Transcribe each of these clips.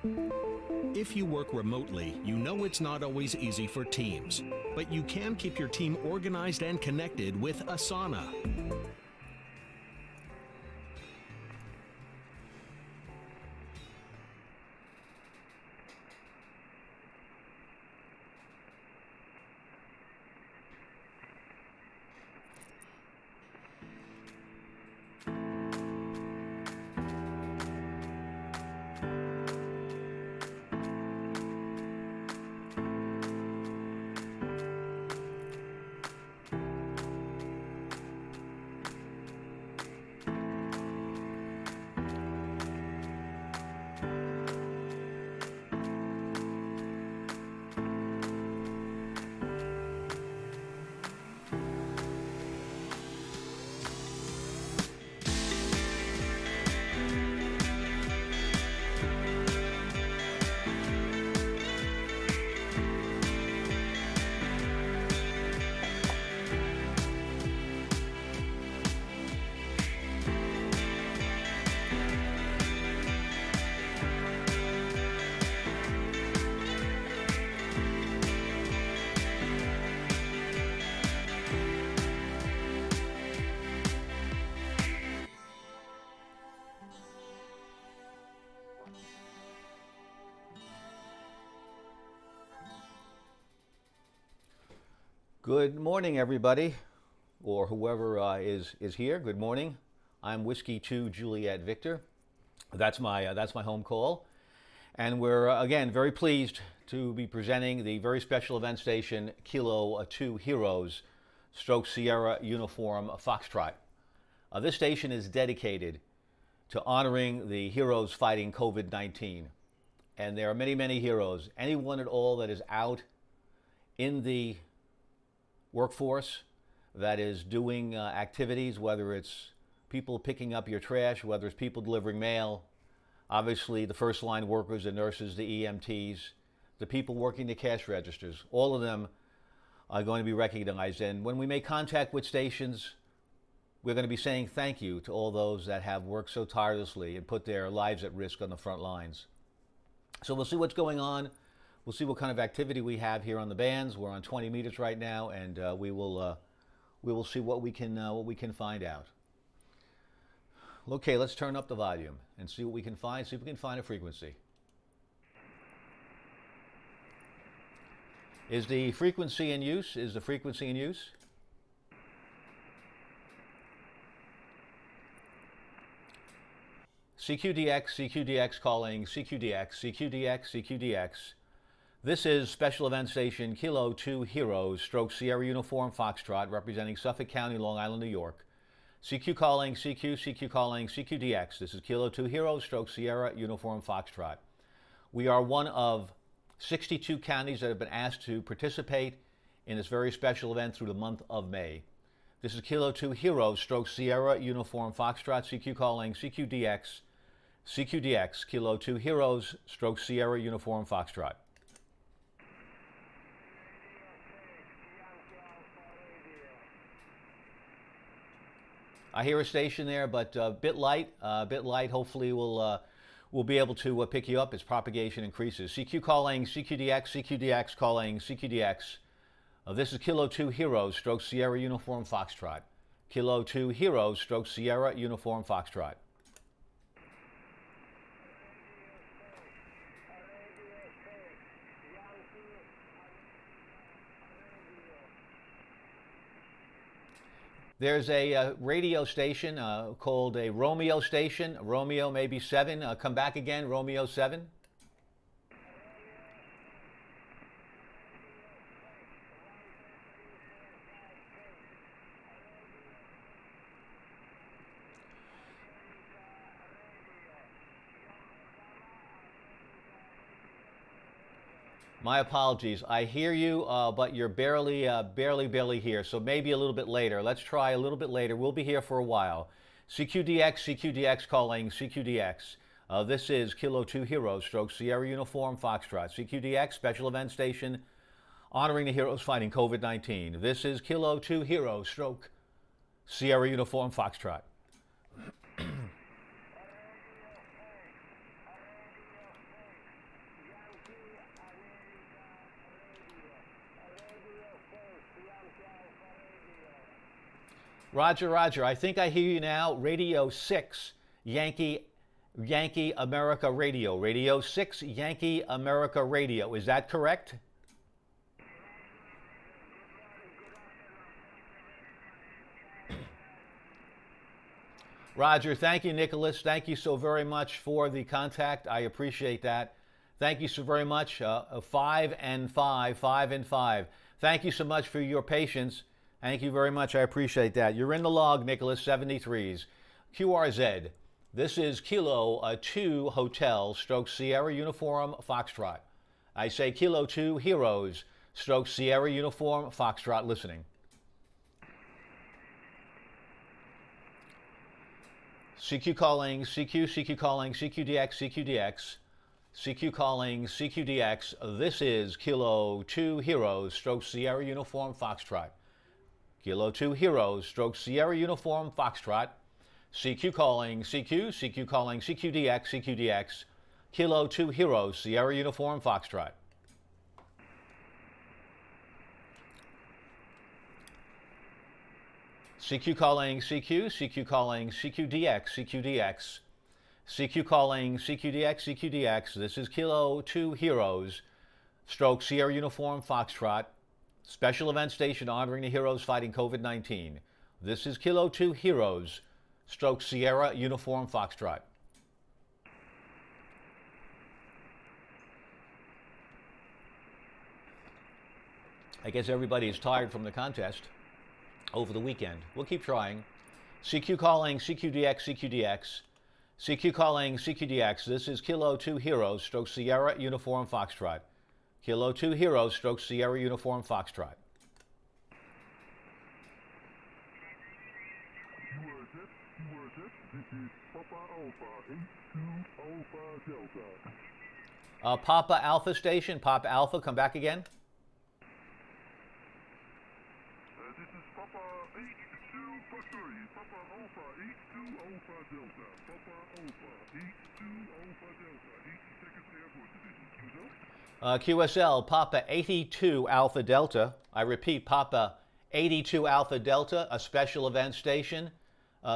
If you work remotely, you know it's not always easy for teams, but you can keep your team organized and connected with Asana. Good morning, everybody, or whoever is here. Good morning. I'm Whiskey 2 Juliet Victor. That's my home call, and we're again very pleased to be presenting the very special event station Kilo 2 Heroes Stroke Sierra Uniform Foxtrot. This station is dedicated to honoring the heroes fighting COVID-19, and there are many heroes. Anyone at all that is out in the workforce that is doing activities, whether it's people picking up your trash, whether it's people delivering mail, obviously the first line workers, the nurses, the EMTs, the people working the cash registers, all of them are going to be recognized. And when we make contact with stations, we're going to be saying thank you to all those that have worked so tirelessly and put their lives at risk on the front lines. So we'll see what's going on. We'll see what kind of activity we have here on the bands. We're on 20 meters right now, and we will see what we can find out. Okay, let's turn up the volume and see what we can find. See if we can find a frequency. Is the frequency in use? Is the frequency in use? CQDX, CQDX calling, CQDX, CQDX, CQDX. This is Special Event Station Kilo 2 Heroes Stroke Sierra Uniform Foxtrot representing Suffolk County, Long Island, New York. CQ calling, CQ, CQ calling, CQDX. This is Kilo 2 Heroes Stroke Sierra Uniform Foxtrot. We are one of 62 counties that have been asked to participate in this very special event through the month of May. This is Kilo 2 Heroes Stroke Sierra Uniform Foxtrot. CQ calling, CQDX, CQDX. Kilo 2 Heroes Stroke Sierra Uniform Foxtrot. I hear a station there, but a bit light. Hopefully, we'll be able to pick you up as propagation increases. CQ calling, CQDX, CQDX calling, CQDX. This is Kilo 2 Heroes Stroke Sierra Uniform Foxtrot. Kilo 2 Heroes Stroke Sierra Uniform Foxtrot. There's a radio station called a Romeo station. Romeo maybe 7. Come back again, Romeo 7. My apologies. I hear you, but you're barely here. So maybe a little bit later. Let's try a little bit later. We'll be here for a while. CQDX, CQDX calling, CQDX. This is Kilo 2 Heroes Stroke Sierra Uniform Foxtrot. CQDX, Special Event Station, honoring the heroes fighting COVID-19. This is Kilo 2 Heroes Stroke Sierra Uniform Foxtrot. Roger, Roger. I think I hear you now. Radio 6, Yankee America Radio. Radio 6, Yankee America Radio. Is that correct? Roger, thank you, Nicholas. Thank you so very much for the contact. I appreciate that. Thank you so very much. 5 and 5, 5 and 5. Thank you so much for your patience. Thank you very much. I appreciate that. You're in the log, Nicholas, 73s. QRZ. This is Kilo 2 Hotel, stroke Sierra Uniform Foxtrot. I say Kilo 2 Heroes, stroke Sierra Uniform Foxtrot listening. CQ calling, CQ calling, CQDX, CQDX. CQ calling, CQDX. This is Kilo 2 Heroes, stroke Sierra Uniform Foxtrot. Kilo 2 Heroes, stroke Sierra Uniform Foxtrot. CQ calling, CQ calling, CQDX, CQDX. Kilo 2 Heroes, Sierra Uniform Foxtrot. CQ calling, CQ calling, CQDX, CQDX. CQ calling, CQDX, CQDX. This is Kilo 2 Heroes, stroke Sierra Uniform Foxtrot. Special event station honoring the heroes fighting COVID-19. This is Kilo 2 Heroes, stroke Sierra Uniform Foxtrot. I guess everybody is tired from the contest over the weekend. We'll keep trying. CQ calling, CQDX, CQDX. CQ calling, CQDX. This is Kilo 2 Heroes, stroke Sierra Uniform Foxtrot. Kilo 2 Heroes, stroke Sierra Uniform Foxtrot. This is Papa Alpha, 82 Alpha Delta. Papa Alpha Station, Papa Alpha, come back again. This is Papa 82, Papa Alpha, 82 Alpha Delta. Papa Alpha, 82 Alpha Delta, 82nd Air Force Division. QSL, Papa 82 Alpha Delta. I repeat, Papa 82 Alpha Delta, a special event station.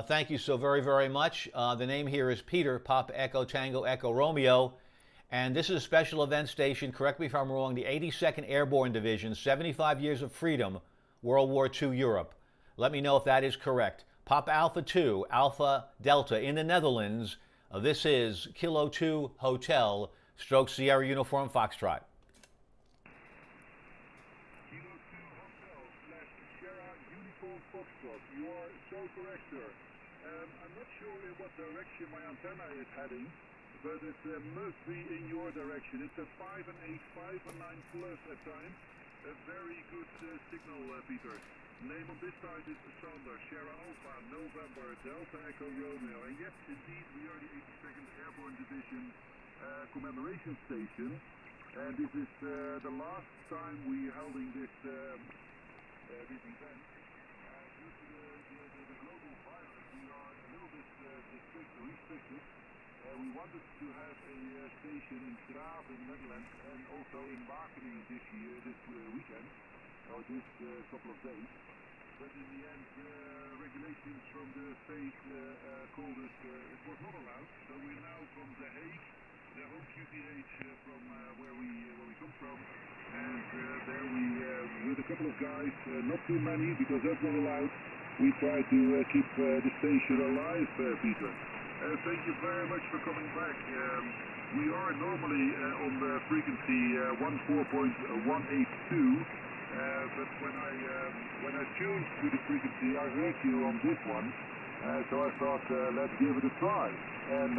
Thank you so very, very much. The name here is Peter, Papa Echo Tango Echo Romeo. And this is a special event station, correct me if I'm wrong, the 82nd Airborne Division, 75 Years of Freedom, World War II Europe. Let me know if that is correct. Papa Alpha 2, Alpha Delta in the Netherlands. This is Kilo 2 Hotel, stroke Sierra Uniform Foxtrot. Kilo 2 Hotel / Sierra Uniform Foxtrot. You are so correct, sir. I'm not sure in what direction my antenna is heading, but it's mostly in your direction. It's a 5 and 8, 5 and 9 plus at times. A very good signal, Peter. Name on this side is Sander, Sierra Alpha, November, Delta Echo Romeo. And yes, indeed, we are the 82nd Airborne Division commemoration station. And this is the last time we are holding this event. Due to the global virus, we are a little bit restricted. We wanted to have a station in Graaf in the Netherlands and also in Wageningen this weekend, or this couple of days. But in the end, regulations from the state called it was not allowed. So we're now from The Hague, the home QTH from where we come from, and there we with a couple of guys, not too many because that's not allowed. We try to keep the station alive, Peter. Thank you very much for coming back. We are normally on the frequency 14.182, but when I tuned to the frequency, I heard you on this one, so I thought let's give it a try. And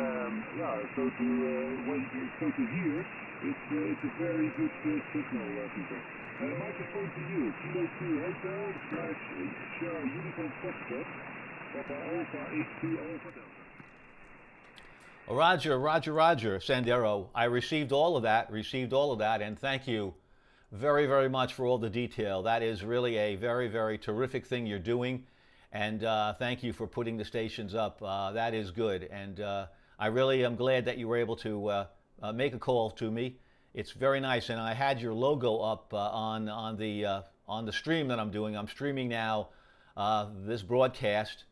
so to hear, it's a very good signal, Peter. Microphone to you, Kilo 2 Hotel / Sierra Uniform Foxtrot, Papa Alpha 82 Alpha Delta. Roger, Sandero. I received all of that, and thank you very, very much for all the detail. That is really a very, very terrific thing you're doing, and thank you for putting the stations up. That is good, and I really am glad that you were able to make a call to me. It's very nice, and I had your logo up on the stream that I'm doing. I'm streaming now this broadcast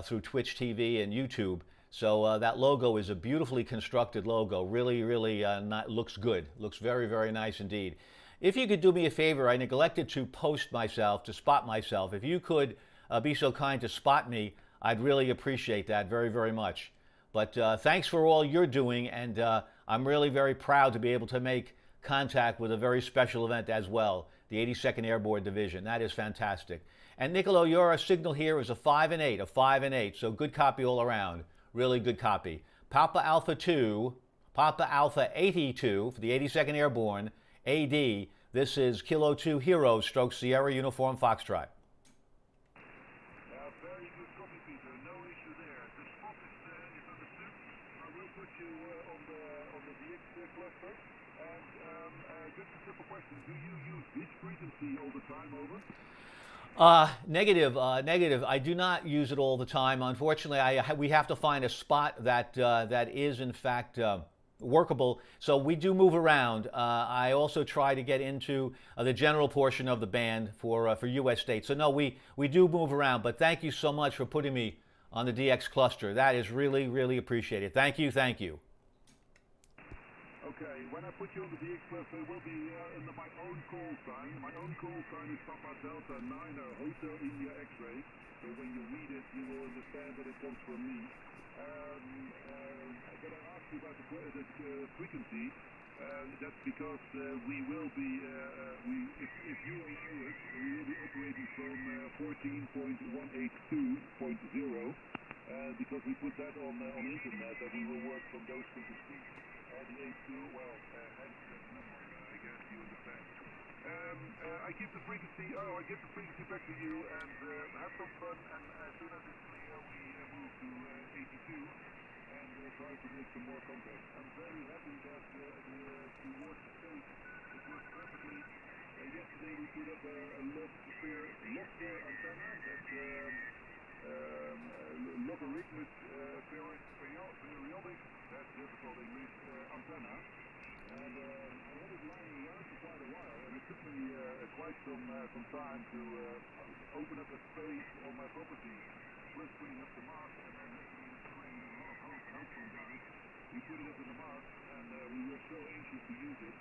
through Twitch TV and YouTube. So that logo is a beautifully constructed logo. Really, really looks good. Looks very, very nice indeed. If you could do me a favor, I neglected to post myself, to spot myself. If you could be so kind to spot me, I'd really appreciate that very, very much. But thanks for all you're doing, and I'm really very proud to be able to make contact with a very special event as well, the 82nd Airborne Division. That is fantastic. And Niccolo, your signal here is a 5 and 8, a 5 and 8, so good copy all around. Really good copy. Papa Alpha 2, Papa Alpha 82 for the 82nd Airborne, AD. This is Kilo 2 Heroes stroke Sierra Uniform Foxtrot. Very good copy, Peter. No issue there. The spot is understood. I will put you on the DX cluster. And just a simple question. Do you use this frequency all the time, over? Negative. I do not use it all the time. Unfortunately, we have to find a spot that is in fact workable. So we do move around. I also try to get into the general portion of the band for U.S. states. So no, we do move around. But thank you so much for putting me on the DX cluster. That is really, really appreciated. Thank you. Thank you. Okay, when I put you on the DX cluster, it will be under my own call sign. My own call sign is Papa Delta 9 Hotel India X-ray. So when you read it, you will understand that it comes from me. But I asked you about the frequency. That's because we will be, if you allow us, we will be operating from 14.182.0 because we put that on the internet that we will work from those frequencies. The A2, well, hence the number, I guess you understand. I give the frequency back to you and have some fun, and as soon as it's clear, we move to 82 and try to make some more contact. I'm very happy that towards the state it works perfectly. Yesterday we put up a Locksphere antenna that's logarithmic periodic, that's difficult English, antenna. And I had it lying around for quite a while, and it took me quite some time to open up a space on my property, first putting up the mast, and then doing a lot of help from guys. We put it up in the mast, and we were so anxious to use it.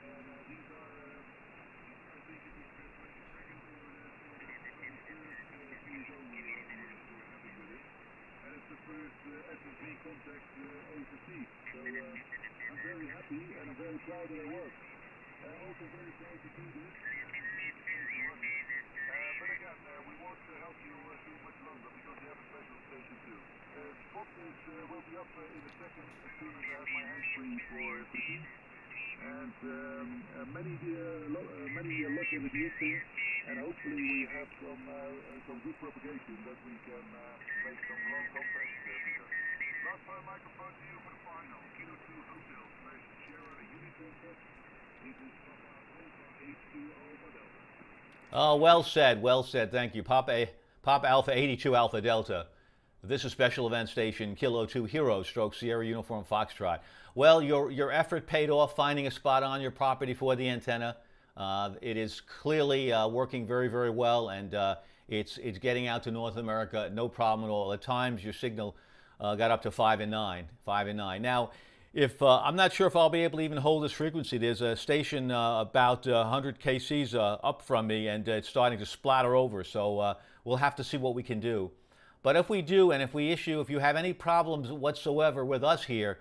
And these are, I think it is the 22nd or the 23rd PSO we're having with it. And it's the first SSB contact overseas. So I'm very happy and I'm very proud that it works. Also very proud to do this. But again, we won't help you too much longer because we have a special station too. Spot will be up in a second as soon as I have my hands free for the team. And many luck in the DX team. And hopefully we have some good propagation that we can make some long contacts together. Last time microphone to you for the final. Kilo 2 Hotel / Sierra Uniform Fox. This is Papa Alpha 82 Alpha Delta. Oh, well said, well said. Thank you. Papa Alpha 82 Alpha Delta. This is Special Event Station Kilo 2 Heroes stroke Sierra Uniform Foxtrot. Well, your effort paid off finding a spot on your property for the antenna. It is clearly working very, very well, and it's getting out to North America, no problem at all. At times, your signal got up to 5 and 9. Now, if I'm not sure if I'll be able to even hold this frequency. There's a station about 100 kcs up from me, and it's starting to splatter over. So we'll have to see what we can do. But if we do, and if you have any problems whatsoever with us here,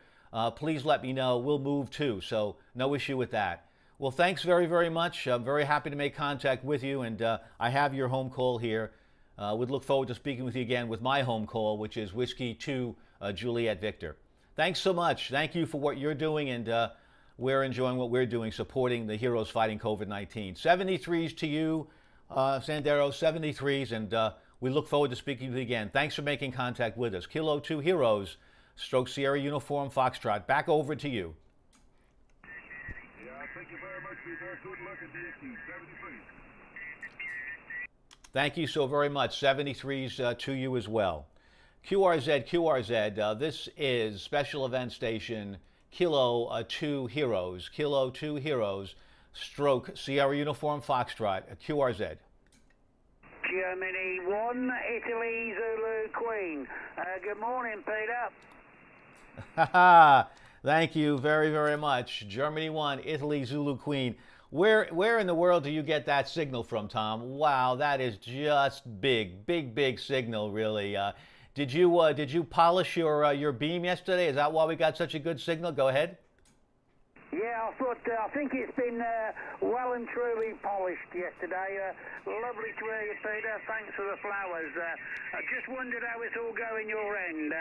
please let me know. We'll move too. So no issue with that. Well, thanks very, very much. I'm very happy to make contact with you, and I have your home call here. Would look forward to speaking with you again with my home call, which is Whiskey 2 Juliet Victor. Thanks so much. Thank you for what you're doing, and we're enjoying what we're doing, supporting the heroes fighting COVID-19. 73s to you, Sandero, 73s, and we look forward to speaking with you again. Thanks for making contact with us. Kilo 2 Heroes, stroke Sierra Uniform Foxtrot. Back over to you. Thank you very much, Peter. Good luck in DX 73. Thank you so very much. 73s to you as well. QRZ. This is Special Event Station Kilo 2 Heroes. Kilo 2 Heroes, stroke Sierra Uniform Foxtrot. QRZ. QRZ, Germany 1, Italy Zulu Queen. Good morning, Peter. Thank you very, very much. Germany 1, Italy Zulu Queen. Where in the world do you get that signal from, Tom? Wow, that is just big signal, really. Did you polish your beam yesterday? Is that why we got such a good signal? Go ahead. Yeah, I think it's been well and truly polished yesterday. Lovely to hear you, Peter. Thanks for the flowers. I just wondered how it's all going your end.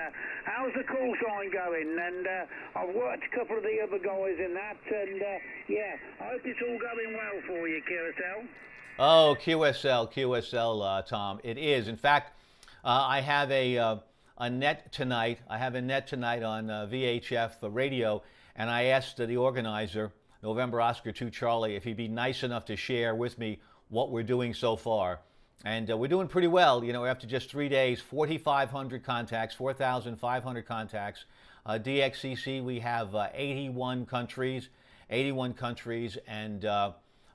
How's the call sign going? And I've worked a couple of the other guys in that, and yeah, I hope it's all going well for you, QSL. Oh, QSL, Tom. It is. In fact, I have a net tonight. I have a net tonight on VHF radio. And I asked the organizer, November Oscar 2 Charlie, if he'd be nice enough to share with me what we're doing so far. And we're doing pretty well. You know, after just 3 days, 4,500 contacts, 4,500 contacts. DXCC, we have 81 countries, and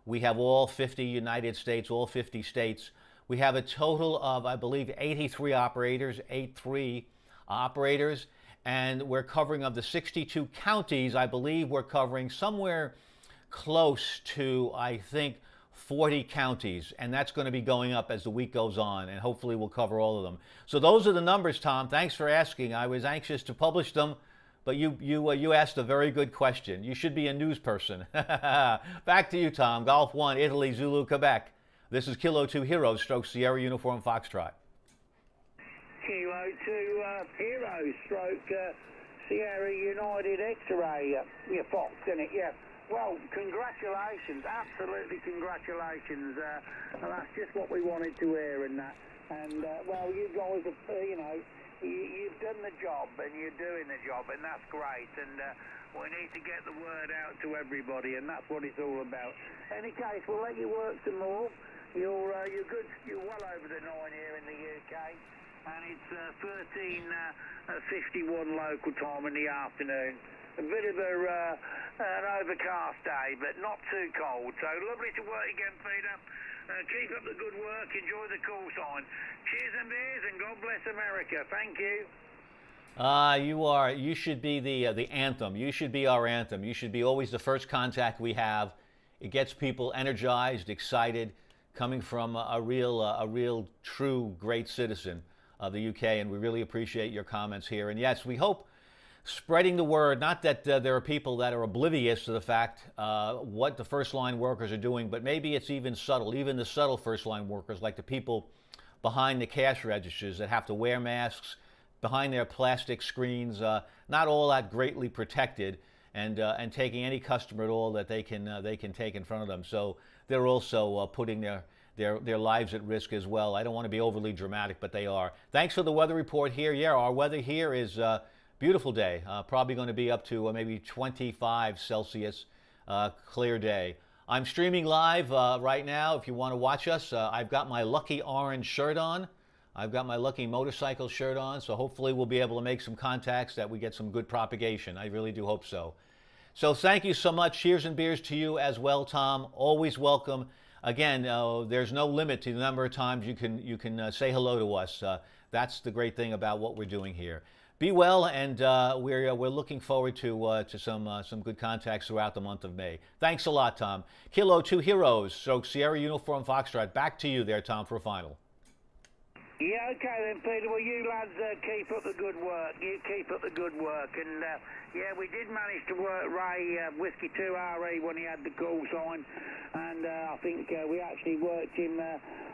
we have all 50 United States, all 50 states. We have a total of, I believe, 83 operators, 83 operators. And we're covering, of the 62 counties, I believe we're covering somewhere close to, I think, 40 counties. And that's going to be going up as the week goes on. And hopefully we'll cover all of them. So those are the numbers, Tom. Thanks for asking. I was anxious to publish them, but you asked a very good question. You should be a news person. Back to you, Tom. Golf 1, Italy, Zulu, Quebec. This is Kilo 2 Heroes, stroke Sierra Uniform Foxtrot. Kilo 2 Heroes, stroke Sierra United X-Ray. Yeah, Fox, isn't it? Yeah. Well, congratulations, absolutely congratulations. That's just what we wanted to hear and that. And, well, you guys have, you've done the job and you're doing the job, and that's great. And we need to get the word out to everybody, and that's what it's all about. In any case, we'll let you work some more. You're good. You're well over the 9 here in the UK. And it's 13:51 local time in the afternoon. A bit of an overcast day, but not too cold. So lovely to work again, Peter. Keep up the good work. Enjoy the call sign. Cheers and beers, and God bless America. Thank you. You should be the anthem. You should be our anthem. You should be always the first contact we have. It gets people energized, excited, coming from a real, true, great citizen of the UK, and we really appreciate your comments here. And yes, we hope spreading the word, not that there are people that are oblivious to the fact what the first line workers are doing, but maybe it's even subtle, even the subtle first line workers, like the people behind the cash registers that have to wear masks, behind their plastic screens, not all that greatly protected, and taking any customer at all that they can take in front of them. So they're also putting their lives at risk as well. I don't want to be overly dramatic, but they are. Thanks for the weather report here. Yeah, our weather here is beautiful day. Probably going to be up to maybe 25 Celsius, clear day. I'm streaming live right now. If you want to watch us, I've got my lucky orange shirt on. I've got my lucky motorcycle shirt on, so hopefully we'll be able to make some contacts that we get some good propagation. I really do hope so. So thank you so much. Cheers and beers to you as well, Tom. Always welcome. Again, there's no limit to the number of times you can say hello to us. That's the great thing about what we're doing here. Be well, and we're looking forward to some good contacts throughout the month of May. Thanks a lot, Tom. Kilo 2 Heroes, so Sierra Uniform Foxtrot. Back to you there, Tom, for a final. Yeah, okay then, Peter. Well, you lads keep up the good work. You keep up the good work. And, yeah, we did manage to work Ray Whiskey 2 RE when he had the call sign. And I think we actually worked him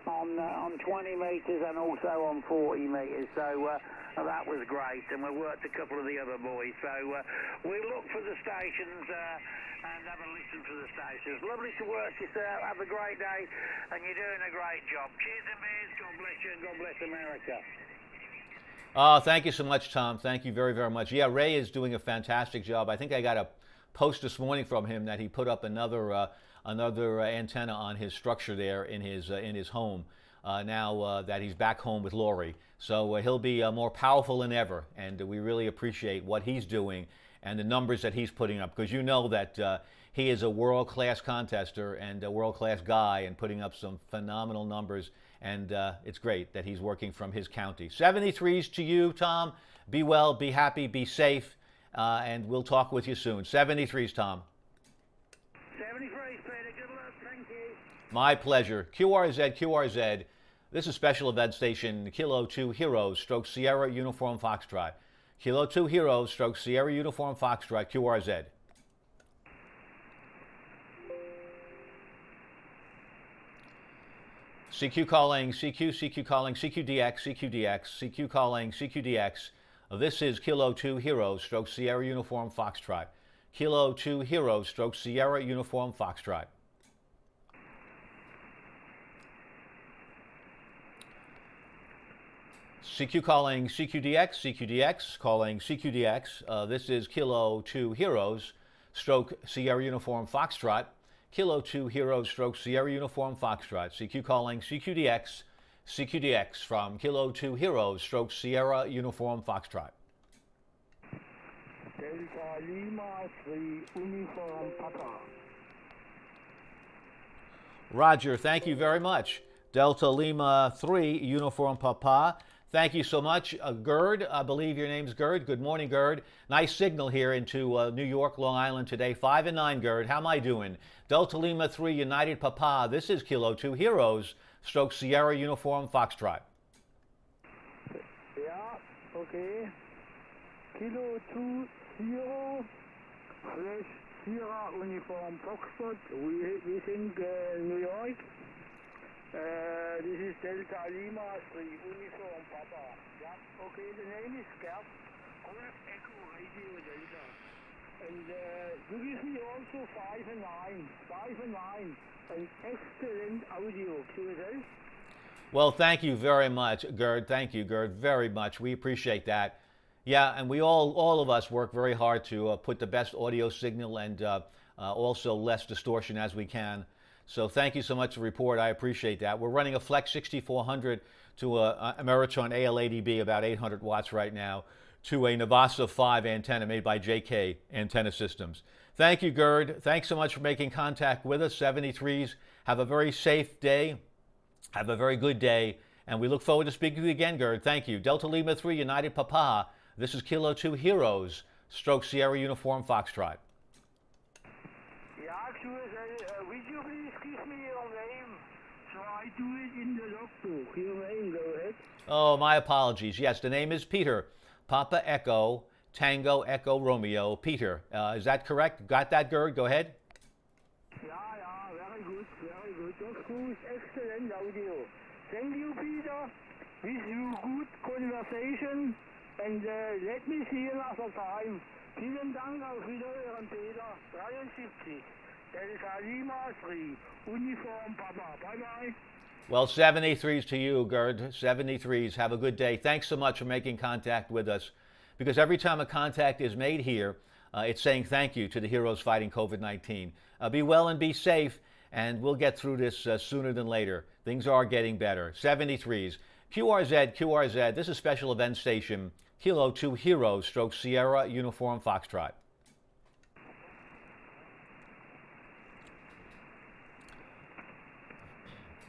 on 20 metres and also on 40 metres. So that was great. And we worked a couple of the other boys. So we look for the stations and have a listen to the stations. Lovely to work you, sir. Have a great day. And you're doing a great job. Cheers and beers. God bless you and God bless America. Thank you so much, Tom. Thank you very, very much. Yeah, Ray is doing a fantastic job. I think I got a post this morning from him that he put up another antenna on his structure there in his home now that he's back home with Lori. So he'll be more powerful than ever, and we really appreciate what he's doing and the numbers that he's putting up, because you know that he is a world-class contester and a world-class guy and putting up some phenomenal numbers And it's great that he's working from his county. 73s to you, Tom. Be well, be happy, be safe, and we'll talk with you soon. 73s, Tom. 73, Peter. Good luck. Thank you. My pleasure. QRZ, QRZ. This is Special Event Station Kilo 2 Heroes, stroke Sierra Uniform Foxtrot. Kilo 2 Heroes, stroke Sierra Uniform Foxtrot, QRZ. CQ calling, CQ calling, CQDX, CQ calling, CQDX. This is Kilo 2 Heroes, stroke Sierra Uniform Foxtrot. Kilo 2 Heroes, stroke Sierra Uniform Foxtrot. CQ calling CQDX, calling CQDX. This is Kilo 2 Heroes, stroke Sierra Uniform Foxtrot. Kilo 2 Heroes, stroke Sierra Uniform Foxtrot. CQ calling CQDX from Kilo 2 Heroes, stroke Sierra Uniform Foxtrot. Delta Lima 3 Uniform Papa. Roger, thank you very much. Delta Lima 3 Uniform Papa. Thank you so much. Gerd, I believe your name's Gerd. Good morning, Gerd. Nice signal here into New York, Long Island today. 5 and 9, Gerd. How am I doing? Delta Lima 3 United Papa. This is Kilo 2 Heroes, stroke Sierra Uniform Foxtrot. Yeah, okay. Kilo 2 Zero slash Sierra Uniform Foxtrot. We think New York. This is Delta Lima 3 Uniform Papa. Yeah, okay, the name is Gert. Golf Echo Radio Delta. And you give me also 5 and 9. 5 and 9. An excellent audio, QSL. Well, thank you very much, Gerd. Thank you, Gerd, very much. We appreciate that. Yeah, and we all of us work very hard to put the best audio signal and also less distortion as we can. So thank you so much for the report. I appreciate that. We're running a Flex 6400 to a Ameritron AL80B, about 800 watts right now, to a Navasa 5 antenna made by JK Antenna Systems. Thank you, Gerd. Thanks so much for making contact with us, 73s. Have a very safe day. Have a very good day. And we look forward to speaking to you again, Gerd. Thank you. Delta Lima 3 United Papa. This is Kilo 2 Heroes, stroke Sierra Uniform Foxtrot. Yeah, QSL, would you please give me your name so I do it in the logbook? Your name, go ahead. Oh, my apologies. Yes, the name is Peter. Papa Echo, Tango Echo Romeo, Peter. Is that correct? Got that, Gerd? Go ahead. Yeah, very good, very good. Of course, excellent audio. Thank you, Peter. Wish you good conversation. And let me see you another time. Vielen Dank, auf Wiederhören, Peter. 73. Delta Lima 3. Uniform Papa. Bye-bye. Well, 73s to you, Gerd. 73s. Have a good day. Thanks so much for making contact with us. Because every time a contact is made here, it's saying thank you to the heroes fighting COVID-19. Be well and be safe, and we'll get through this sooner than later. Things are getting better. 73s. QRZ. This is Special Event Station. Kilo 2 Heroes, stroke Sierra Uniform Foxtrot.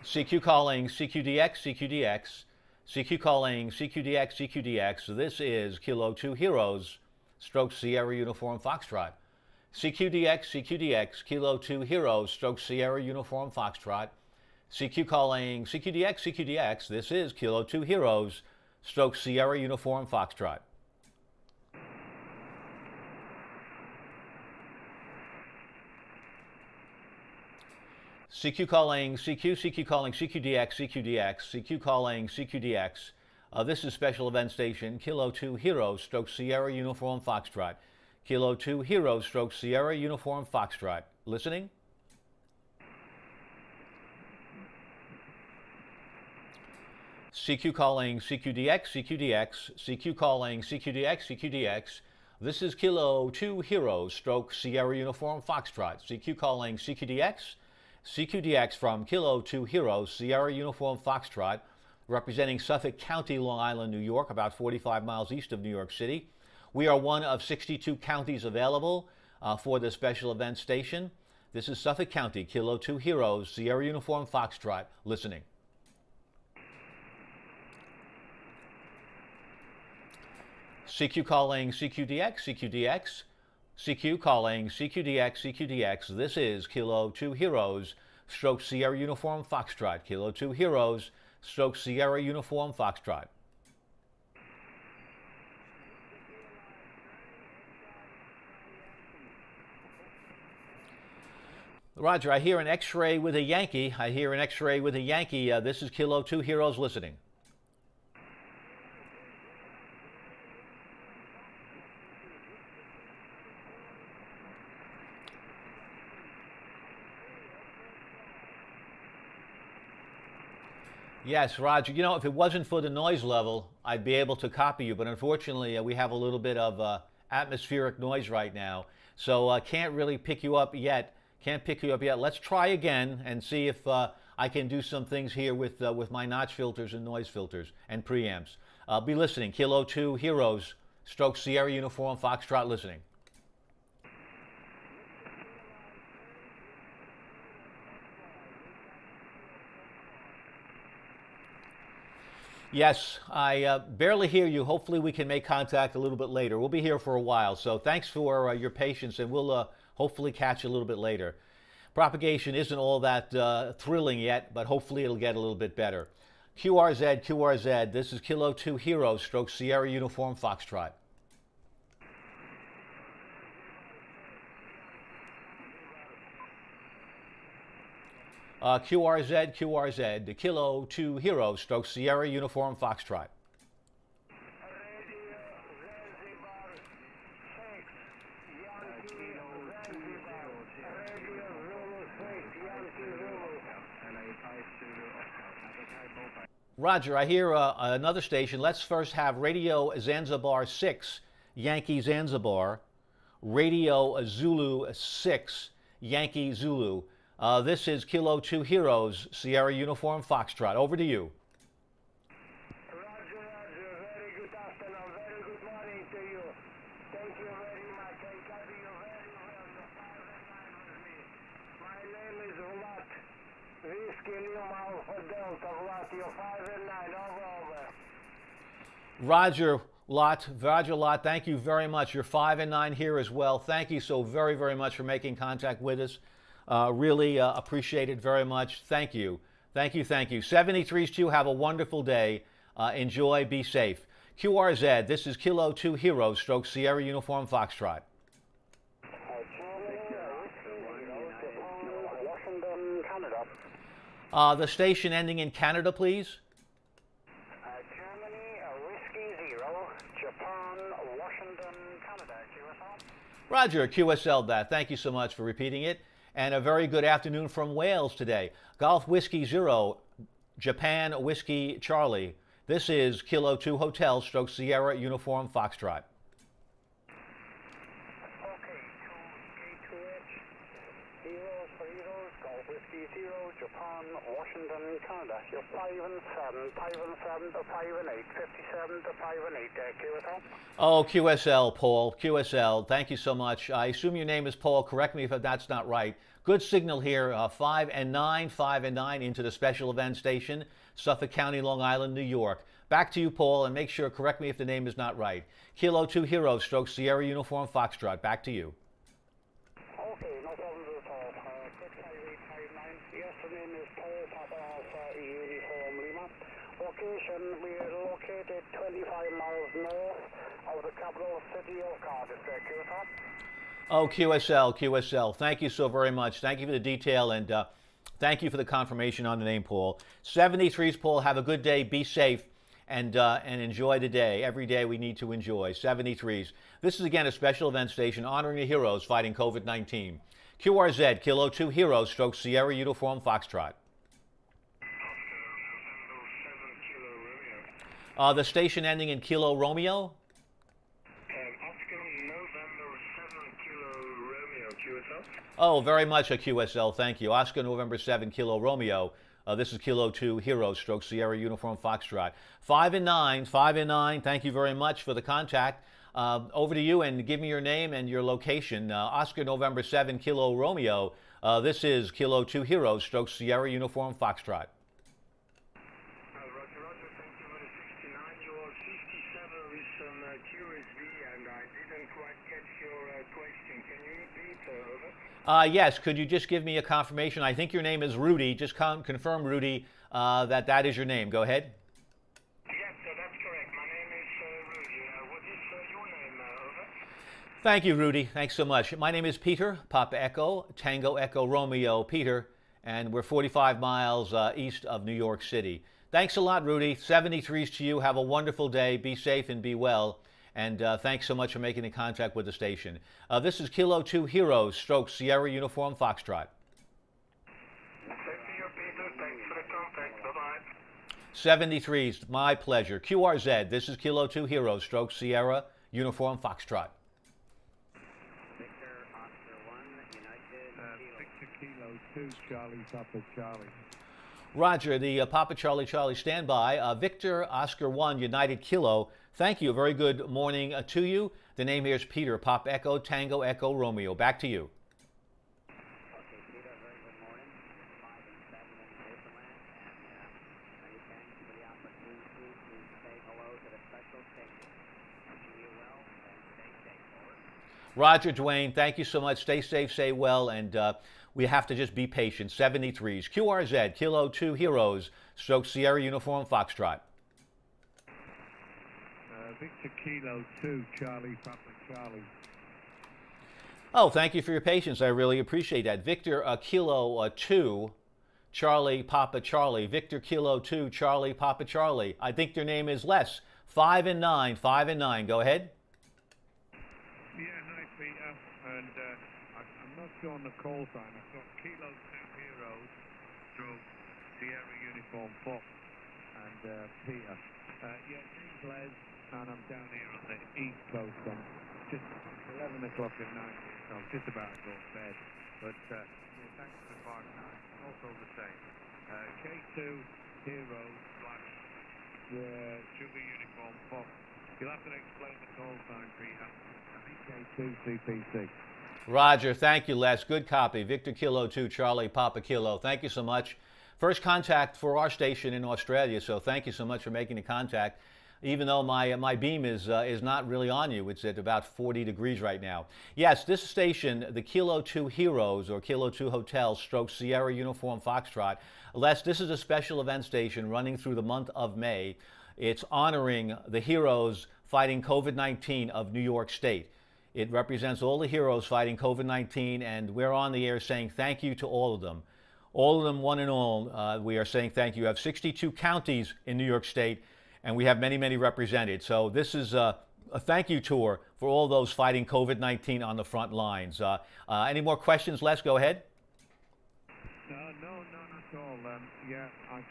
CQ calling CQDX. CQ calling CQDX. This is Kilo 2 Heroes, stroke Sierra Uniform Foxtrot. CQDX. Kilo 2 Heroes, stroke Sierra Uniform Foxtrot. CQ calling CQDX. This is Kilo 2 Heroes, stroke Sierra Uniform Foxtrot. CQ calling CQ calling CQDX. CQ calling CQDX. This is Special Event Station Kilo 2 Heroes, stroke Sierra Uniform Foxtrot. Kilo 2 Heroes, stroke Sierra Uniform Foxtrot. Listening? CQ calling CQDX. CQ calling CQDX. This is Kilo 2 Heroes, stroke Sierra Uniform Foxtrot. CQ calling CQDX from Kilo 2 Heroes, Sierra Uniform Foxtrot, representing Suffolk County, Long Island, New York, about 45 miles east of New York City. We are one of 62 counties available for the Special Event Station. This is Suffolk County, Kilo 2 Heroes, Sierra Uniform Foxtrot. Listening. CQ calling CQDX, CQDX, CQ calling CQDX, CQDX. This is Kilo 2 Heroes, stroke Sierra Uniform Foxtrot. Kilo 2 Heroes, stroke Sierra Uniform Foxtrot. Roger, I hear an X-ray with a Yankee. I hear an X-ray with a Yankee. This is Kilo 2 Heroes listening. Yes, Roger. You know, if it wasn't for the noise level, I'd be able to copy you. But unfortunately, we have a little bit of atmospheric noise right now. So can't really pick you up yet. Can't pick you up yet. Let's try again and see if I can do some things here with my notch filters and noise filters and preamps. Be listening. Kilo 2 Heroes, stroke Sierra Uniform Foxtrot listening. Yes, I barely hear you. Hopefully we can make contact a little bit later. We'll be here for a while, so thanks for your patience, and we'll hopefully catch you a little bit later. Propagation isn't all that thrilling yet, but hopefully it'll get a little bit better. QRZ, QRZ, this is Kilo 2 Heroes, stroke Sierra Uniform Foxtrot. QRZ, QRZ, the Kilo 2 Heroes, stroke Sierra Uniform Foxtrot. Roger, I hear another station. Let's first have Radio Zanzibar 6, Yankee Zanzibar. Radio Zulu 6, Yankee Zulu. This is Kilo 2 Heroes, Sierra Uniform Foxtrot. Over to you. Roger, Roger. Very good afternoon. Very good morning to you. Thank you very much. I carry you very well. The 5 and 9 with me. My name is Vlad. Whiskey Lima Alpha Delta. Vlad, you 5 and 9. Over. Roger Lot, Roger Lot, thank you very much. You're 5 and 9 here as well. Thank you so very, very much for making contact with us. Really appreciate it very much. Thank you. Thank you, thank you. 73s to you. Have a wonderful day. Enjoy. Be safe. QRZ, this is Kilo 2 Heroes, stroke Sierra Uniform Foxtrot. Washington, Canada. The station ending in Canada, please. Germany, Whiskey 0, Japan, Washington, Canada. QSL? Roger, QSL that. Thank you so much for repeating it. And a very good afternoon from Wales today. Golf Whiskey 0, Japan Whiskey Charlie. This is Kilo 2 Hotel, stroke Sierra Uniform Foxtrot. Okay, K2H, Heroes for Heroes, Golf Whiskey 0, Japan, Washington, Canada. You're 5 and 7, 5 and 7 to 5 and 8, 57 to 5 and 8 there, QSL. Oh, QSL, Paul, QSL, thank you so much. I assume your name is Paul. Correct me if that's not right. Good signal here, 5 and 9, 5 and 9 into the special event station, Suffolk County, Long Island, New York. Back to you, Paul, and make sure, correct me if the name is not right. Kilo 2 Heroes, stroke Sierra Uniform Foxtrot. Back to you. Okay, no problem at all. 65859. Yes, the name is Paul Papa Alpha Uniform Lima. Location, we are located 25 miles north of the capital city of Cardiff. QSL? Oh, QSL, QSL. Thank you so very much. Thank you for the detail, and thank you for the confirmation on the name, Paul. 73s, Paul. Have a good day. Be safe, and enjoy the day. Every day we need to enjoy. 73s. This is, again, a special event station honoring the heroes fighting COVID-19. QRZ, Kilo 2 Heroes, stroke Sierra Uniform Foxtrot. The station ending in Kilo Romeo. Oh, very much a QSL, thank you. Oscar November 7, Kilo Romeo. This is Kilo 2 Heroes, stroke Sierra Uniform Foxtrot. 5 and 9, 5 and 9. Thank you very much for the contact. Over to you, and give me your name and your location. Oscar November 7, Kilo Romeo. This is Kilo 2 Heroes, stroke Sierra Uniform Foxtrot. Roger, Roger, thank you. 69, you are 57 with some curious Yes, could you just give me a confirmation? I think your name is Rudy. Just confirm, Rudy, that that is your name. Go ahead. Yes, sir, that's correct. My name is Rudy. What is your name, over? Thank you, Rudy. Thanks so much. My name is Peter, Papa Echo, Tango Echo Romeo, Peter, and we're 45 miles east of New York City. Thanks a lot, Rudy. 73s to you. Have a wonderful day. Be safe and be well. And thanks so much for making the contact with the station. This is Kilo 2 Heroes, stroke Sierra Uniform Foxtrot. Same to you, Peter. Thanks for the contact. Bye-bye. 73s, my pleasure. QRZ, this is Kilo 2 Heroes, stroke Sierra Uniform Foxtrot. Victor, Oscar 1, United, Victor Kilo 2, Charlie, Papa Charlie. Roger, the Papa Charlie Charlie standby. Victor Oscar 1 United Kilo. Thank you. Very good morning to you. The name here is Peter, Pop Echo Tango Echo Romeo. Back to you. Okay, Peter, very good morning. 5 and 7 in Newfoundland, and many thanks for the opportunity to say hello to the special station. Wishing you well and stay safe, over. Roger, Dwayne, thank you so much. Stay safe, stay well, and we have to just be patient. 73s. QRZ, Kilo 2 Heroes, stroke Sierra Uniform Foxtrot. Victor Kilo 2, Charlie, Papa Charlie. Oh, thank you for your patience. I really appreciate that. Victor Kilo 2, Charlie Papa Charlie. Victor Kilo 2, Charlie Papa Charlie. I think their name is Les. 5 and 9, 5 and 9. Go ahead. Yeah, hi Peter. And I'm not sure on the call sign. I've got Kilo 2 Heroes, stroke Sierra Uniform Fox, and Peter. Yeah, name's Les, and I'm down here on the East Coast. I'm just 11 o'clock at night, so I'm just about to go to bed. But yeah, thanks for the 5-9. Also the same. K2 Heroes / Sugar Uniform Fox. You'll have to explain the call sign, Peter. I think K2 CPC. Roger, thank you, Les. Good copy. Victor Kilo 2, Charlie Papa Kilo. Thank you so much. First contact for our station in Australia, so thank you so much for making the contact. Even though my beam is not really on you, it's at about 40 degrees right now. Yes, this station, the Kilo 2 Heroes or Kilo 2 Hotel stroke Sierra Uniform Foxtrot. Les, this is a special event station running through the month of May. It's honoring the heroes fighting COVID-19 of New York State. It represents all the heroes fighting COVID-19, and we're on the air saying thank you to all of them. All of them, one and all, we are saying thank you. We have 62 counties in New York State, and we have many, many represented. So this is a thank you tour for all those fighting COVID-19 on the front lines. Any more questions, Les? Go ahead. No, none at all. Yeah, I've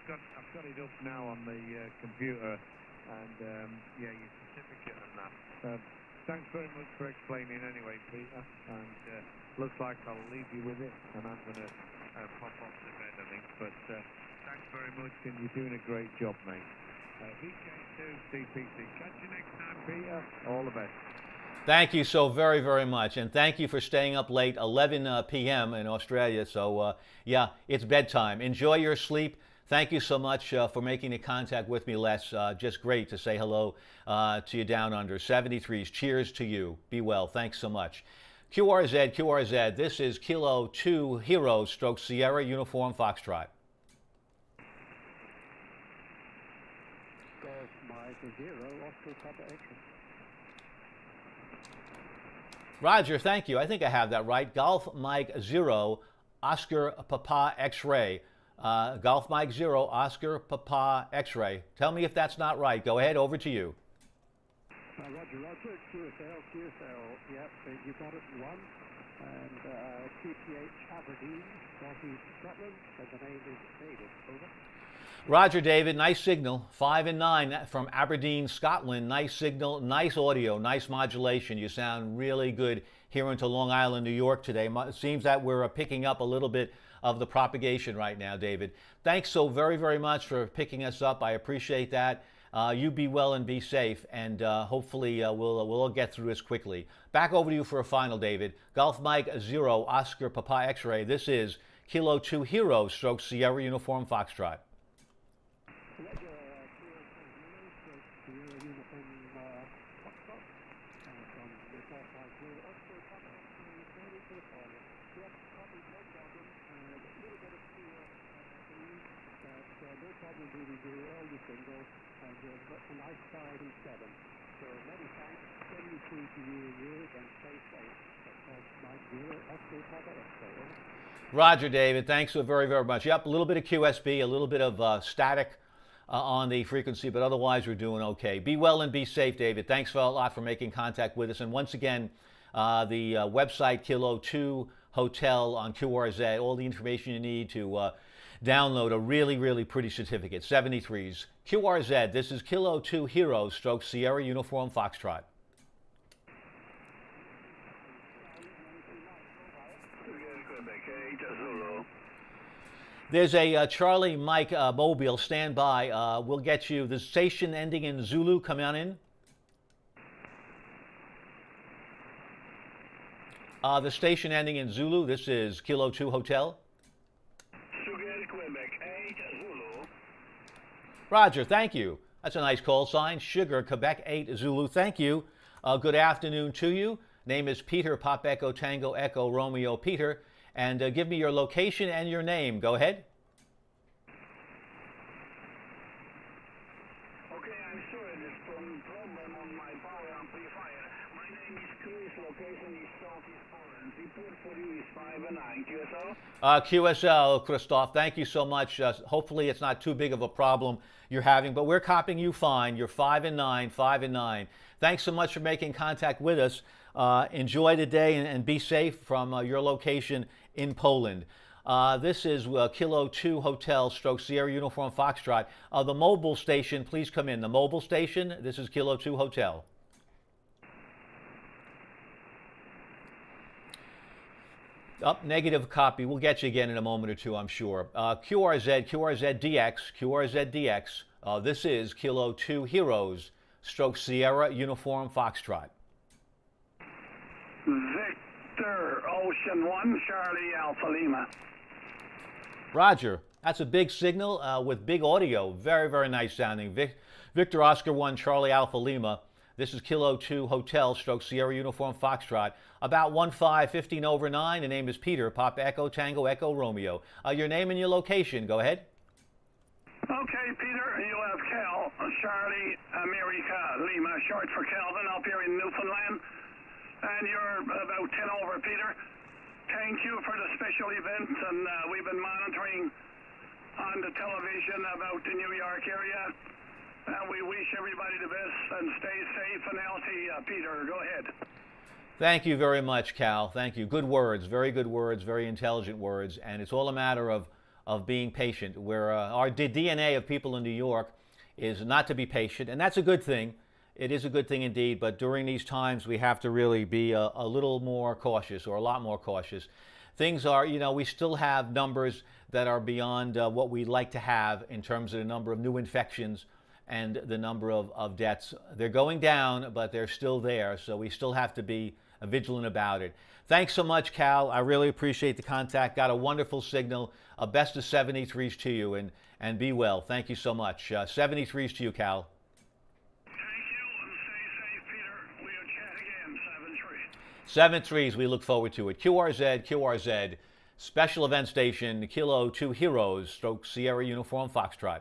got it up now on the computer, and yeah, your certificate and that. Thanks very much for explaining anyway, Peter. And looks like I'll leave you with it, and I'm going to pop off to bed, I think. But thanks very much, and you're doing a great job, mate. VK2 CPC. Catch you next time, Peter. All the best. Thank you so very, very much. And thank you for staying up late, 11 p.m. in Australia. So, yeah, it's bedtime. Enjoy your sleep. Thank you so much for making the contact with me, Les. Just great to say hello to you down under. 73s. Cheers to you. Be well. Thanks so much. QRZ. This is Kilo 2 Heroes stroke Sierra Uniform Foxtrot. Golf Mike 0, Oscar Papa X-ray. Roger, thank you. I think I have that right. Golf Mike 0, Oscar Papa X-ray. Golf Mike 0, Oscar Papa X-ray. Tell me if that's not right. Go ahead, over to you. Roger, QSL. Yep, you got it, 1. And TPH Aberdeen, Northeast Scotland, and the name is David. Over. Roger, David. Nice signal. 5 and 9 from Aberdeen, Scotland. Nice signal, nice audio, nice modulation. You sound really good here into Long Island, New York today. It seems that we're picking up a little bit of the propagation right now, David. Thanks so very, very much for picking us up. I appreciate that. You be well and be safe, and hopefully we'll all get through this quickly. Back over to you for a final, David. Golf Mike 0, Oscar Papa X-ray. This is Kilo 2 Heroes stroke Sierra Uniform Foxtrot. no problem reading you all the signals, and you're a nice 5 and 7. So many thanks, 73 to you and yours, and stay safe. That's Mike Wheeler, Oscar Papa Expo. Roger, David. Thanks so very, very much. Yep, a little bit of QSB, a little bit of static on the frequency, but otherwise we're doing okay. Be well and be safe, David. Thanks a lot for making contact with us. And once again, the website Kilo 2 Hotel on QRZ, all the information you need to download a really, really pretty certificate. 73s. QRZ, this is Kilo 2 Heroes stroke Sierra Uniform Foxtrot. There's a Charlie Mike Mobile. Stand by. We'll get you the station ending in Zulu. Come on in. The station ending in Zulu. This is Kilo 2 Hotel. Sugar Quebec 8 Zulu. Roger, thank you. That's a nice call sign. Sugar Quebec 8 Zulu. Thank you. Good afternoon to you. Name is Peter, Pop Echo Tango Echo Romeo Peter. And give me your location and your name. Go ahead. Okay, I'm sorry, there's some problem on my power amplifier. My name is Chris, location is Southeast Poland. Report for you is 5 and 9, QSL? QSL, Christoph, thank you so much. Hopefully it's not too big of a problem you're having, but we're copying you fine. You're 5 and 9, 5 and 9. Thanks so much for making contact with us. Enjoy the day and be safe from your location in Poland. This is Kilo 2 Hotel stroke Sierra Uniform Foxtrot. The mobile station, please come in. The mobile station, this is Kilo 2 Hotel. Up, negative copy. We'll get you again in a moment or two, I'm sure. QRZ DX. This is Kilo 2 Heroes stroke Sierra Uniform Foxtrot. Victor Ocean 1, Charlie Alpha Lima. Roger. That's a big signal with big audio. Very, very nice sounding. Victor Oscar 1, Charlie Alpha Lima. This is Kilo 2 Hotel stroke Sierra Uniform Foxtrot. About 15 over 9. The name is Peter, Papa Echo Tango Echo Romeo. Your name and your location. Go ahead. Okay, Peter, you have Cal, Charlie America Lima, short for Calvin, up here in Newfoundland. And you're about 10 over, Peter. Thank you for the special event, and we've been monitoring on the television about the New York area. And we wish everybody the best and stay safe and healthy. Peter, go ahead. Thank you very much, Cal. Thank you. Good words, very intelligent words. And it's all a matter of being patient. Where our DNA of people in New York is not to be patient, and that's a good thing. It is a good thing indeed, but during these times we have to really be a little more cautious, or a lot more cautious. Things are, we still have numbers that are beyond what we'd like to have in terms of the number of new infections and the number of deaths. They're going down, but they're still there, so we still have to be vigilant about it. Thanks so much, Cal. I really appreciate the contact. Got a wonderful signal. Best of 73s to you, and be well. Thank you so much. 73s to you, Cal. Seven threes, we look forward to it. QRZ, special event station, Kilo 2 Heroes, stroke Sierra Uniform Foxtrot.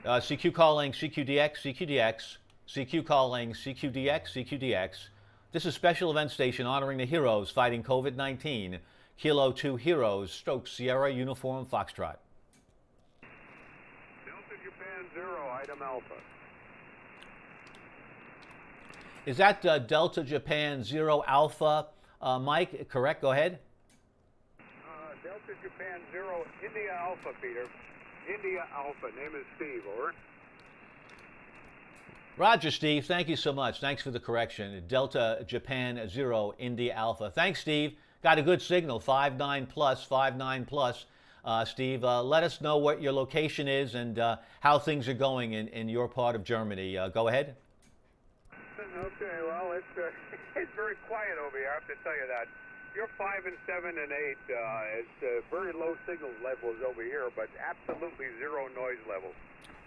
CQ calling CQDX. CQ calling CQDX. This is special event station honoring the heroes fighting COVID-19. Kilo 2 Heroes, stroke Sierra Uniform Foxtrot. Item Alpha. Is that Delta Japan 0 Alpha, Mike? Correct? Go ahead. Delta Japan 0 India Alpha, Peter. India Alpha. Name is Steve. Over. Roger, Steve. Thank you so much. Thanks for the correction. Delta Japan 0 India Alpha. Thanks, Steve. Got a good signal. 59 plus. Steve, let us know what your location is and how things are going in your part of Germany. Go ahead. Okay, well, it's very quiet over here, I have to tell you that. You're 5 and 7 and 8. It's very low signal levels over here, but absolutely zero noise levels.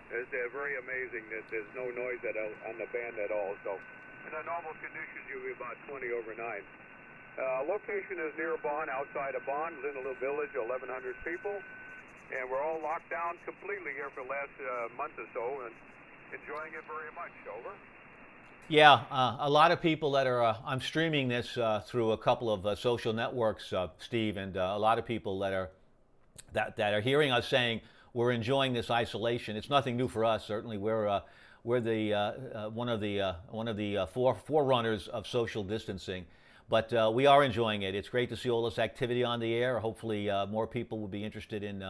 It's very amazing that there's no noise on the band at all. So in the normal conditions, you'll be about 20 over 9. Location is near Bonn, outside of Bonn, in a little village, 1,100 people. And we're all locked down completely here for the last month or so and enjoying it very much. Over. Yeah, a lot of people that are, I'm streaming this through a couple of social networks, Steve, and a lot of people that are hearing us saying we're enjoying this isolation. It's nothing new for us. Certainly, we're the one of the forerunners of social distancing, but we are enjoying it. It's great to see all this activity on the air. Hopefully, more people will be interested in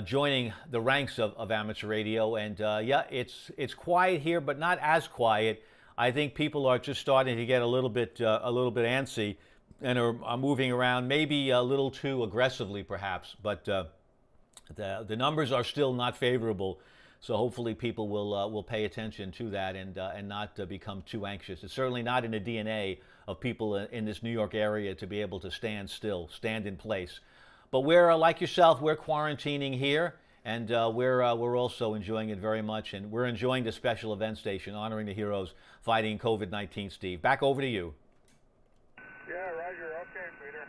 joining the ranks of amateur radio. And yeah, it's quiet here, but not as quiet. I think people are just starting to get a little bit antsy and are moving around, maybe a little too aggressively, perhaps. But the numbers are still not favorable, so hopefully people will pay attention to that and not become too anxious. It's certainly not in the DNA of people in this New York area to be able to stand still, stand in place. But we're like yourself, we're quarantining here, and we're also enjoying it very much, and we're enjoying the special event station honoring the heroes fighting COVID-19. Steve, back over to you. Yeah, Roger. Okay, Peter.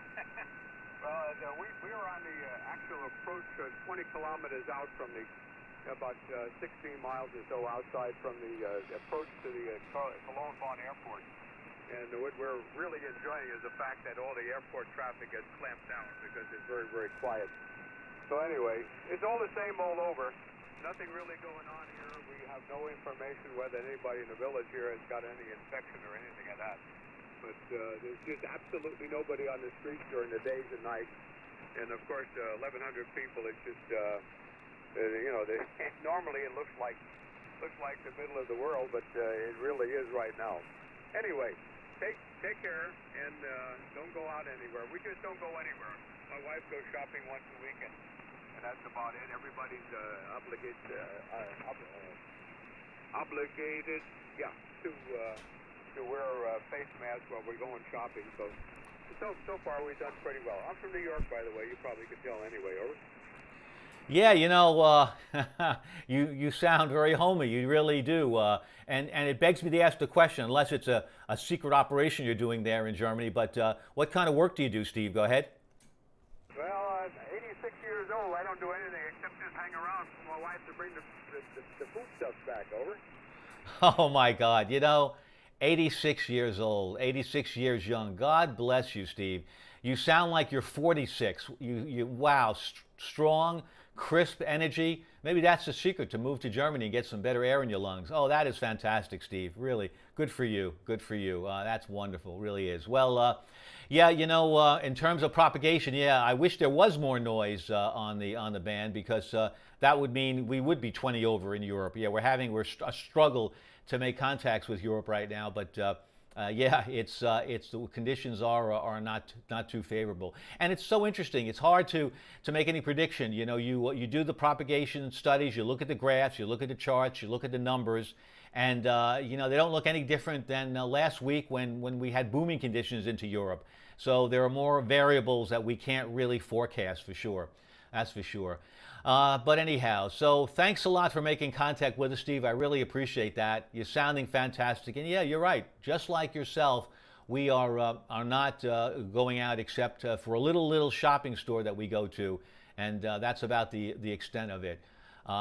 Well, we are on the actual approach 20 kilometers out from the, about 16 miles or so outside from the approach to the Cologne-Bonn Airport. And what we're really enjoying is the fact that all the airport traffic has clamped down because it's very, very quiet. So anyway, it's all the same all over. Nothing really going on here. We have no information whether anybody in the village here has got any infection or anything like that. But there's just absolutely nobody on the streets during the days and nights. And of course, 1,100 people. It's just, you know, normally it looks like the middle of the world, but it really is right now. Anyway, take care and don't go out anywhere. We just don't go anywhere. My wife goes shopping once a week, and that's about it. Everybody's obligated, yeah, to wear face masks while we're going shopping. So far we've done pretty well. I'm from New York, by the way. You probably could tell anyway. Over. Yeah, you know, you sound very homey. You really do, and it begs me to ask the question. Unless it's a secret operation you're doing there in Germany, but what kind of work do you do, Steve? Go ahead. Well, 86 years old. I don't do anything except just hang around for my wife to bring the foodstuffs back. Over. Oh my God! You know, 86 years old, 86 years young. God bless you, Steve. You sound like you're 46. Wow, strong, crisp energy. Maybe that's the secret to move to Germany and get some better air in your lungs. Oh, that is fantastic, Steve. Really, good for you. Good for you. That's wonderful. Really is. Well, yeah, you know, in terms of propagation, yeah, I wish there was more noise on the band, because that would mean we would be 20 over in Europe. Yeah, we're a struggle to make contacts with Europe right now, but yeah, it's the conditions are not too favorable, and it's so interesting. It's hard to make any prediction. You know, you do the propagation studies, you look at the graphs, you look at the charts, you look at the numbers, and you know, they don't look any different than last week when we had booming conditions into Europe. So there are more variables that we can't really forecast for sure. That's for sure. But anyhow, so thanks a lot for making contact with us, Steve. I really appreciate that. You're sounding fantastic. And yeah, you're right. Just like yourself, we are not going out except for a little shopping store that we go to. And that's about the extent of it.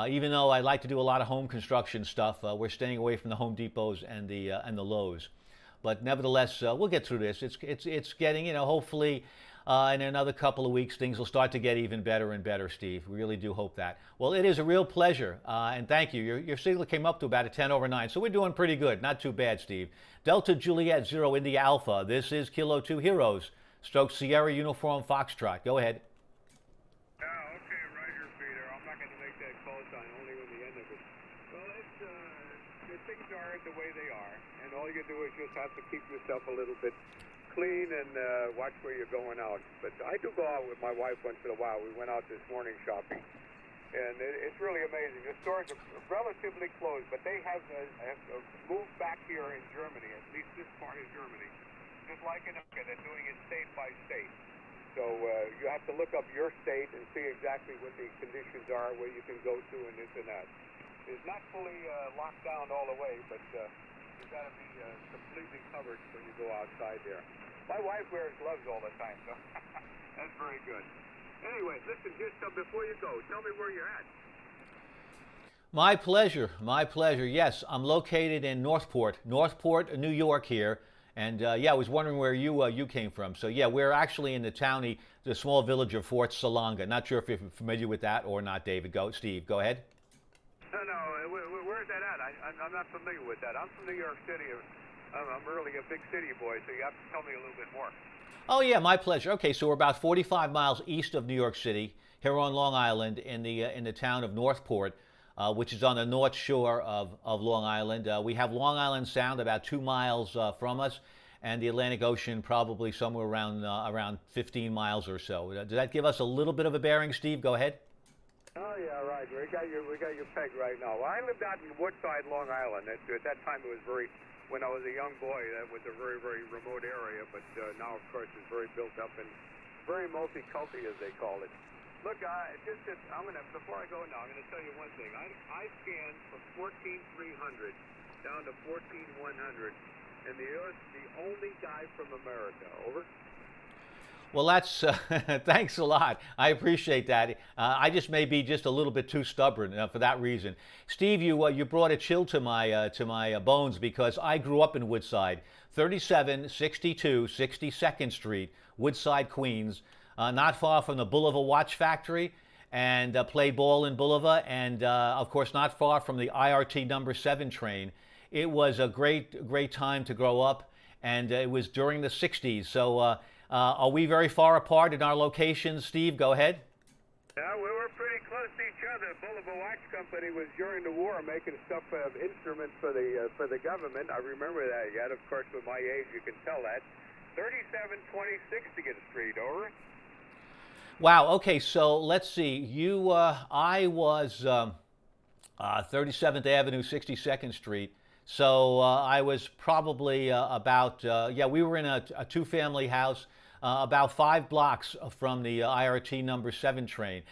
Even though I like to do a lot of home construction stuff, we're staying away from the Home Depots and the Lowe's. But nevertheless, we'll get through this. It's getting, you know, hopefully in another couple of weeks, things will start to get even better and better, Steve. We really do hope that. Well, it is a real pleasure, and thank you. Your signal came up to about a 10 over 9, so we're doing pretty good. Not too bad, Steve. Delta Juliet 0 India Alpha. This is Kilo 2 Heroes. Stroke Sierra Uniform Foxtrot. Go ahead. Okay, Roger, Peter. I'm not going to make that call sign, only when the end of it. Well, the things are the way they are, and all you do is just have to keep yourself a little bit clean and watch where you're going out. But I do go out with my wife once in a while. We went out this morning shopping, and it's really amazing. The stores are relatively closed, but they have moved back here in Germany, at least this part of Germany, just like in America. They're doing it state by state. So you have to look up your state and see exactly what the conditions are, where you can go to, and this and that. It's not fully locked down all the way, but you've got to be completely covered when you go outside there. My wife wears gloves all the time, so that's very good. Anyway, listen, just before you go, tell me where you're at. My pleasure. My pleasure. Yes, I'm located in Northport, New York here. And yeah, I was wondering where you came from. So yeah, we're actually in the small village of Fort Salonga. Not sure if you're familiar with that or not, David. Steve, go ahead. No, where's that at? I'm not familiar with that. I'm from New York City. I'm really a big city boy, so you have to tell me a little bit more. Oh yeah, my pleasure. Okay, so we're about 45 miles east of New York City, here on Long Island, in the town of Northport, which is on the north shore of Long Island. We have Long Island Sound about 2 miles from us, and the Atlantic Ocean probably somewhere around 15 miles or so. Does that give us a little bit of a bearing, Steve? Go ahead. Oh yeah, right. We got your peg right now. Well, I lived out in Woodside, Long Island. At that time, it was when I was a young boy, that was a very, very remote area. But now, of course, it's very built up and very multi-culti, as they call it. Look, before I go now, I'm gonna tell you one thing. I scanned from 14,300 down to 14,100, and the only guy from America. Over. Well, that's thanks a lot. I appreciate that. I just may be just a little bit too stubborn for that reason. Steve, you brought a chill to my bones, because I grew up in Woodside, 3762 62nd Street, Woodside, Queens, not far from the Bulliver Watch Factory, and played ball in Bulliver, and of course not far from the IRT number 7 train. It was a great time to grow up, and it was during the 60s. So. Are we very far apart in our locations, Steve? Go ahead. Yeah, we were pretty close to each other. Bulliver Watch Company was during the war making stuff instruments for the government. I remember that yet. Of course, with my age, you can tell that. 3726 Street, over. Wow. Okay. So let's see. I was 37th Avenue, 62nd Street. So I was probably we were in a two-family house about 5 blocks from the IRT number 7 train.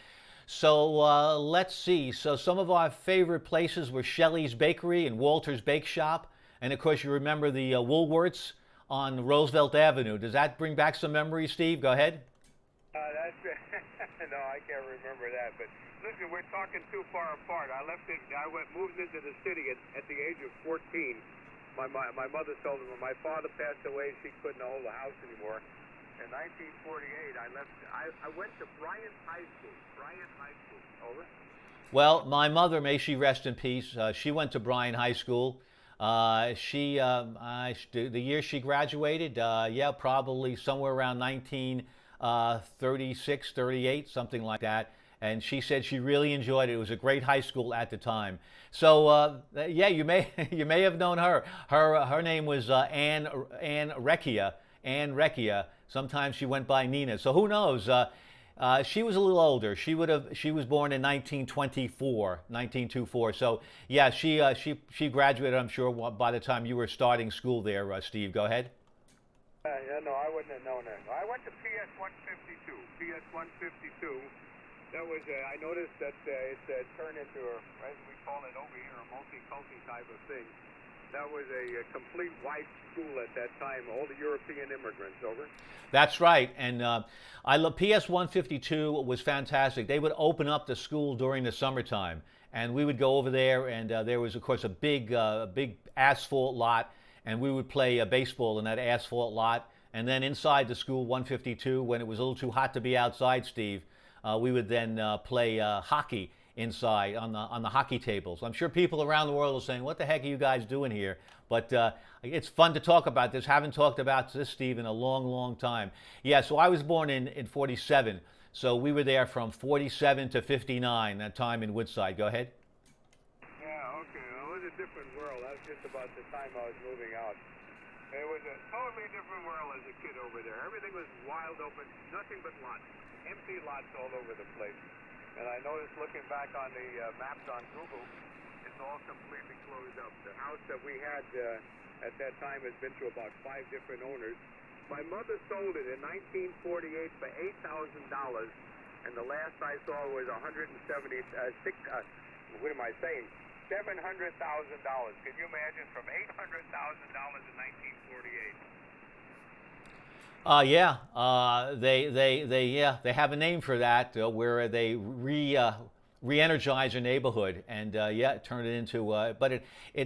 So let's see. So some of our favorite places were Shelley's Bakery and Walter's Bake Shop. And of course, you remember the Woolworths on Roosevelt Avenue. Does that bring back some memories, Steve? Go ahead. No, I can't remember that. But listen, we're talking too far apart. Moved into the city at the age of 14. My mother told me when my father passed away, she couldn't hold the house anymore. In 1948, I went to Bryant High School. Bryant High School. Over. Well, my mother, may she rest in peace, she went to Bryant High School. The year she graduated, probably somewhere around 1936, 38, something like that. And she said she really enjoyed it. It was a great high school at the time. So you may have known her. Her name was Ann Recchia. Ann Recchia. Sometimes she went by Nina. So who knows? She was a little older. She was born in 1924. So yeah, she graduated, I'm sure, by the time you were starting school there, Steve. Go ahead. No, I wouldn't have known her. I went to PS 152. PS 152. That was, I noticed that it's turned into as we call it over here, a multi-culti type of thing. That was a complete white school at that time, all the European immigrants, over. That's right, and I love PS 152 was fantastic. They would open up the school during the summertime, and we would go over there, and there was, of course, a big asphalt lot, and we would play baseball in that asphalt lot. And then inside the school 152, when it was a little too hot to be outside, Steve, we would then play hockey inside on the hockey tables. I'm sure people around the world are saying, "What the heck are you guys doing here?" But it's fun to talk about this. Haven't talked about this, Steve, in a long time. Yeah, so I was born in 47. So we were there from 47 to 59, that time in Woodside. Go ahead. Yeah, okay. Well, it was a different world. That was just about the time I was moving out. It was a totally different world as a kid over there. Everything was wild open, nothing but lots. Empty lots all over the place. And I noticed looking back on the maps on Google, it's all completely closed up. The house that we had at that time has been to about 5 different owners. My mother sold it in 1948 for $8,000, and the last I saw was what am I saying? $700,000. Can you imagine, from $800,000 in 1948? They have a name for that where they re-energize a neighborhood and turn it into. But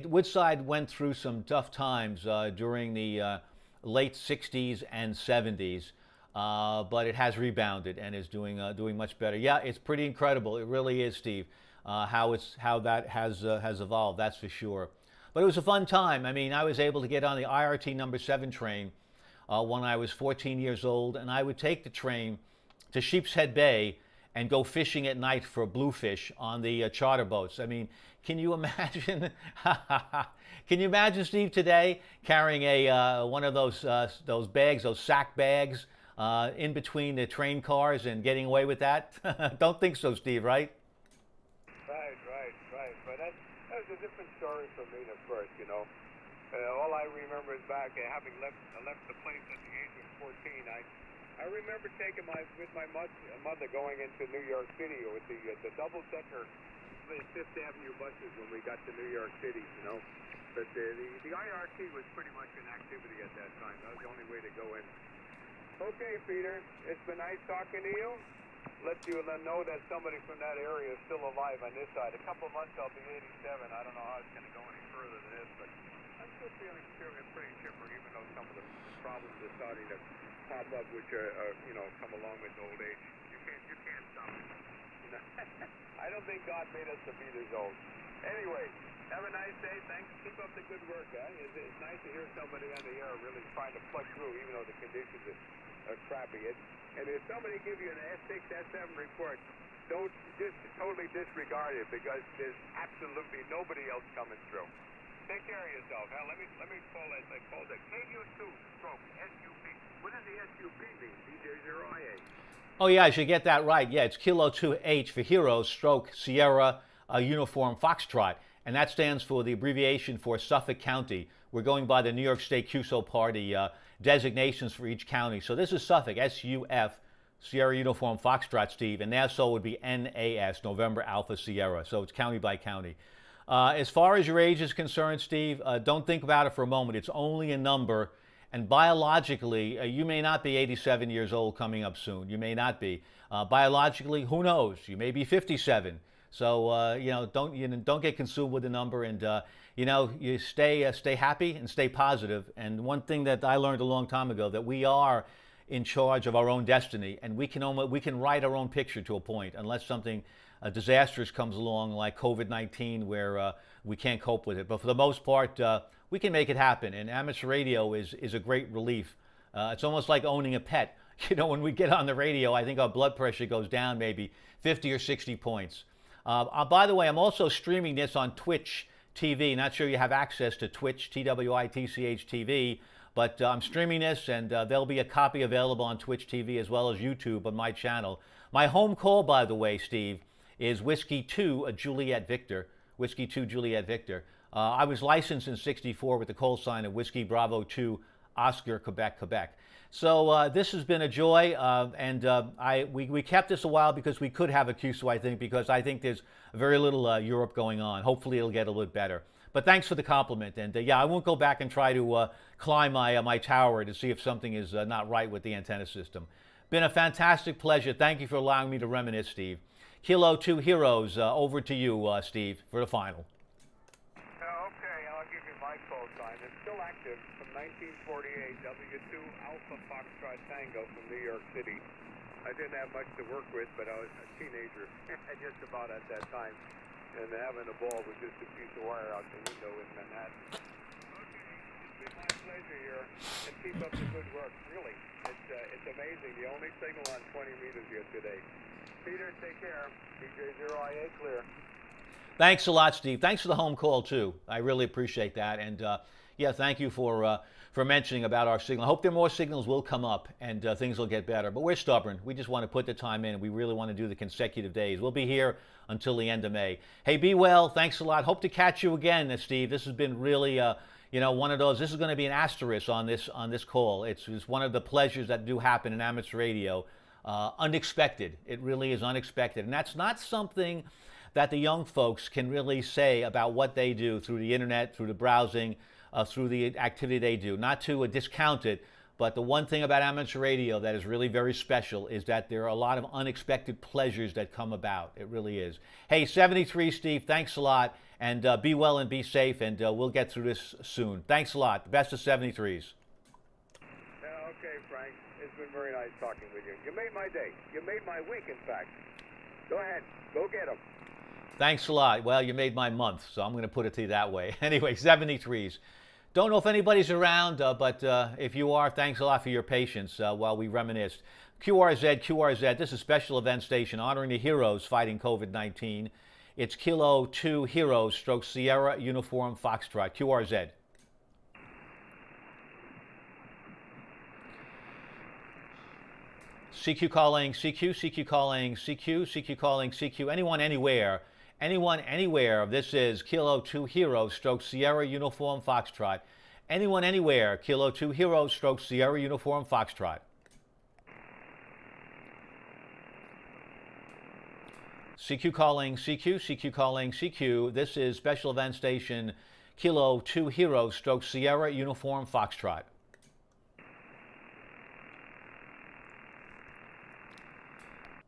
Woodside went through some tough times during the late '60s and '70s, but it has rebounded and is doing much better. Yeah, it's pretty incredible. It really is, Steve, how that has evolved. That's for sure. But it was a fun time. I mean, I was able to get on the IRT number 7 train when I was 14 years old, and I would take the train to Sheepshead Bay and go fishing at night for bluefish on the charter boats. I mean, can you imagine? Can you imagine, Steve, today carrying one of those bags, those sack bags, in between the train cars and getting away with that? Don't think so, Steve, right? Right. But that was a different story for me at first, you know. All I remember is back having left the place at the age of 14. I remember taking with my mother going into New York City with the double-decker Fifth Avenue buses when we got to New York City, you know. But the IRT was pretty much in activity at that time. That was the only way to go in. Okay, Peter, it's been nice talking to you. Let you know that somebody from that area is still alive on this side. A couple of months I'll be 87. I don't know how it's going to go any further than this, but I'm still feeling pretty chipper, even though some of the problems are starting to pop up, which are come along with old age. You can't stop it. You know? I don't think God made us to be this old. Anyway, have a nice day. Thanks. Keep up the good work. It's nice to hear somebody on the air really trying to plug through, even though the conditions are crappy. And if somebody gives you an S6, S7 report, don't just totally disregard it because there's absolutely nobody else coming through. Take care of yourself. Now, let me call it. I called it KU2 stroke SUP. What does the SUP mean? DJ0IA. Oh yeah, I should get that right. Yeah, it's Kilo 2H for Heroes stroke Sierra Uniform Foxtrot. And that stands for the abbreviation for Suffolk County. We're going by the New York State QSO Party designations for each county. So this is Suffolk, SUF, Sierra Uniform Foxtrot, Steve, and Nassau would be NAS, November Alpha Sierra. So it's county by county. As far as your age is concerned, Steve, don't think about it for a moment. It's only a number. And biologically, you may not be 87 years old coming up soon. You may not be. Biologically, who knows? You may be 57. So don't get consumed with the number, and you stay happy and stay positive. And one thing that I learned a long time ago, that we are in charge of our own destiny, and we can write our own picture to a point, unless something disastrous comes along like COVID-19, where we can't cope with it. But for the most part, we can make it happen. And amateur radio is a great relief. It's almost like owning a pet. You know, when we get on the radio, I think our blood pressure goes down maybe 50 or 60 points. By the way, I'm also streaming this on Twitch TV. Not sure you have access to Twitch, TWITCH TV, but I'm streaming this, and there'll be a copy available on Twitch TV as well as YouTube on my channel. My home call, by the way, Steve, is Whiskey 2 Juliet Victor. Whiskey 2 Juliet Victor. I was licensed in '64 with the call sign of Whiskey Bravo 2 Oscar Quebec, Quebec. So this has been a joy, and we kept this a while because we could have a QSO, I think, because I think there's very little Europe going on. Hopefully it'll get a little better. But thanks for the compliment, and I won't go back and try to climb my tower to see if something is not right with the antenna system. Been a fantastic pleasure. Thank you for allowing me to reminisce, Steve. Kilo 2 Heroes, over to you, Steve, for the final. Okay, I'll give you my call sign. It's still active from 1948, W2 Alpha Foxtrot Tango from New York City. I didn't have much to work with, but I was a teenager just about at that time. And having a ball with just a piece of wire out the window in Manhattan. Okay, it's been my pleasure here, and keep up the good work. Really, it's amazing. The only signal on 20 meters here today. Peter, take care. DJ0IA clear. Thanks a lot, Steve. Thanks for the home call too. I really appreciate that, and thank you for mentioning about our signal. I hope there are more signals will come up and things will get better. But we're stubborn. We just want to put the time in. We really want to do the consecutive days. We'll be here until the end of May. Hey, be well. Thanks a lot. Hope to catch you again, Steve. This has been really, one of those. This is going to be an asterisk on this call. It's one of the pleasures that do happen in amateur radio. Unexpected. It really is unexpected, and that's not something that the young folks can really say about what they do through the internet, through the browsing, through the activity they do. Not to discount it, But the one thing about amateur radio that is really very special is that there are a lot of unexpected pleasures that come about. It really is. Hey, 73 Steve, thanks a lot. And be well and be safe, and we'll get through this soon. Thanks a lot. The best of 73s. Okay, Frank. It's been very nice talking with you. You made my day. You made my week, in fact. Go ahead. Go get them. Thanks a lot. Well, you made my month, so I'm going to put it to you that way. Anyway, 73s. Don't know if anybody's around, but if you are, thanks a lot for your patience while we reminisced. QRZ, this is Special Event Station honoring the heroes fighting COVID-19. It's Kilo 2 Heroes stroke Sierra Uniform Foxtrot. QRZ. CQ calling CQ, CQ calling CQ, CQ calling CQ. Anyone, anywhere. Anyone, anywhere. This is Kilo 2 Heroes stroke Sierra Uniform Foxtrot. Anyone, anywhere. Kilo 2 Heroes stroke Sierra Uniform Foxtrot. CQ calling CQ, CQ calling CQ. This is Special Event Station Kilo 2 Heroes stroke Sierra Uniform Foxtrot.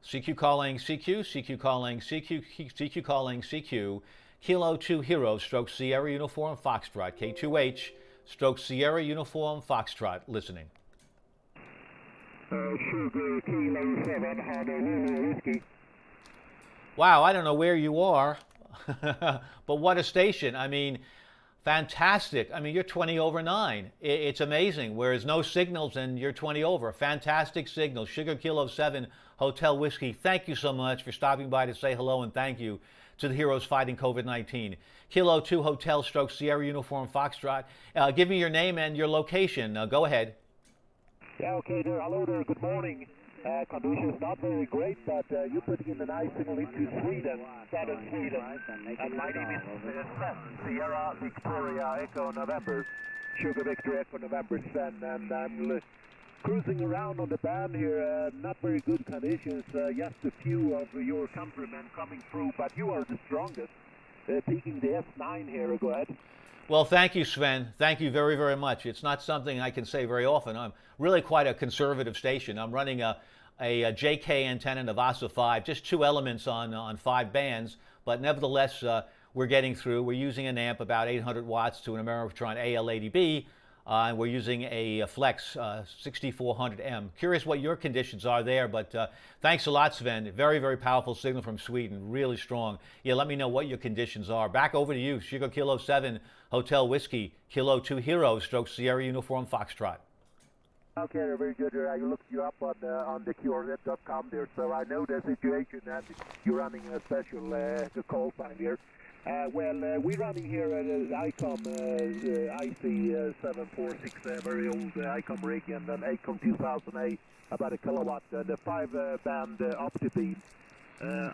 CQ calling CQ, CQ calling CQ, CQ calling CQ. Kilo 2 Heroes stroke Sierra Uniform Foxtrot. K2H stroke Sierra Uniform Foxtrot. Listening. Sugar Kilo 7, Honolulu Whiskey. Wow, I don't know where you are, but what a station. I mean, fantastic. I mean, you're 20 over 9. It's amazing. Whereas no signals and you're 20 over. Fantastic signal. Sugar Kilo 7 Hotel Whiskey. Thank you so much for stopping by to say hello, and thank you to the heroes fighting COVID-19. Kilo 2 Hotel stroke Sierra Uniform Foxtrot. Give me your name and your location. Go ahead. Yeah, okay there. Hello there. Good morning. Conditions not very great, but you're putting in a nice signal into Sweden, southern Sweden. And my name is Sven, Sierra Victoria Echo November, Sugar Victor Echo November Sven, and I'm cruising around on the band here. Not very good conditions, just a few of your countrymen coming through, but you are the strongest. Peaking the S9 here. Go ahead. Well, thank you, Sven. Thank you very, very much. It's not something I can say very often. I'm really quite a conservative station. I'm running a JK antenna Navasa 5, just 2 elements on 5 bands, but nevertheless, we're getting through. We're using an amp about 800 watts to an Ameritron AL80B, and we're using a Flex 6400M. Curious what your conditions are there, but thanks a lot, Sven. Very, very powerful signal from Sweden, really strong. Yeah, let me know what your conditions are. Back over to you, Sugar Kilo 7 Hotel Whiskey, Kilo 2 Heroes stroke Sierra Uniform Foxtrot. Okay, very good. I looked you up on the QRZ.com there, so I know the situation, and you're running a special call sign here. We're running here at ICOM IC746, very old ICOM rig, and an ACOM 2000A, about a kilowatt, the 5-band OptiBeam,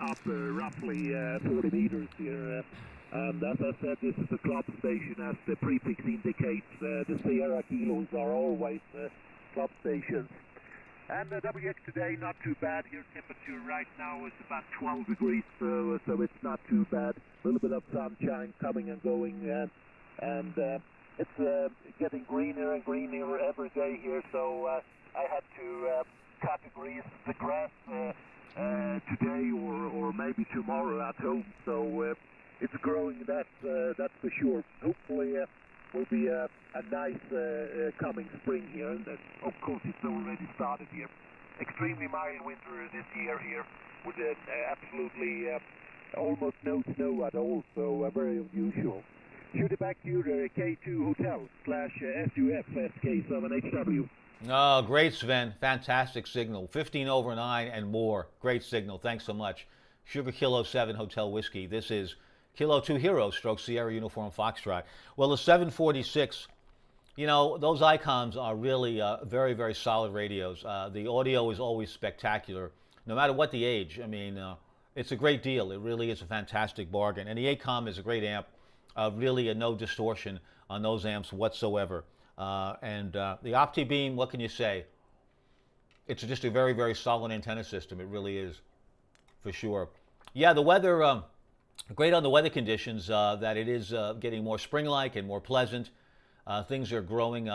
up roughly 40 meters here. And as I said, this is a club station, as the prefix indicates. The Sierra Kilos are always club stations. And the WX today, not too bad here. Temperature right now is about 12 degrees, so it's not too bad. A little bit of sunshine coming and going, and it's getting greener and greener every day here. So I had to cut the grass today or maybe tomorrow at home. So it's growing, that's for sure. Hopefully will be a nice coming spring here, and of course it's already started here. Extremely mild winter this year here, with absolutely almost no snow at all, so very unusual. Shoot it back to you, K2 Hotel /SUF SK7HW. Oh, great, Sven. Fantastic signal. 15 over 9 and more. Great signal. Thanks so much. Sugar Kilo 7 Hotel Whiskey. This is Kilo 2 Heroes stroke Sierra Uniform Foxtrot. Well, the 746, you know, those ICOMs are really very, very solid radios. The audio is always spectacular, no matter what the age. I mean, it's a great deal. It really is a fantastic bargain. And the ACOM is a great amp. Really no distortion on those amps whatsoever. And the OptiBeam, what can you say? It's just a very, very solid antenna system. It really is, for sure. Yeah, the weather, great on the weather conditions, that it is getting more spring-like and more pleasant. Things are growing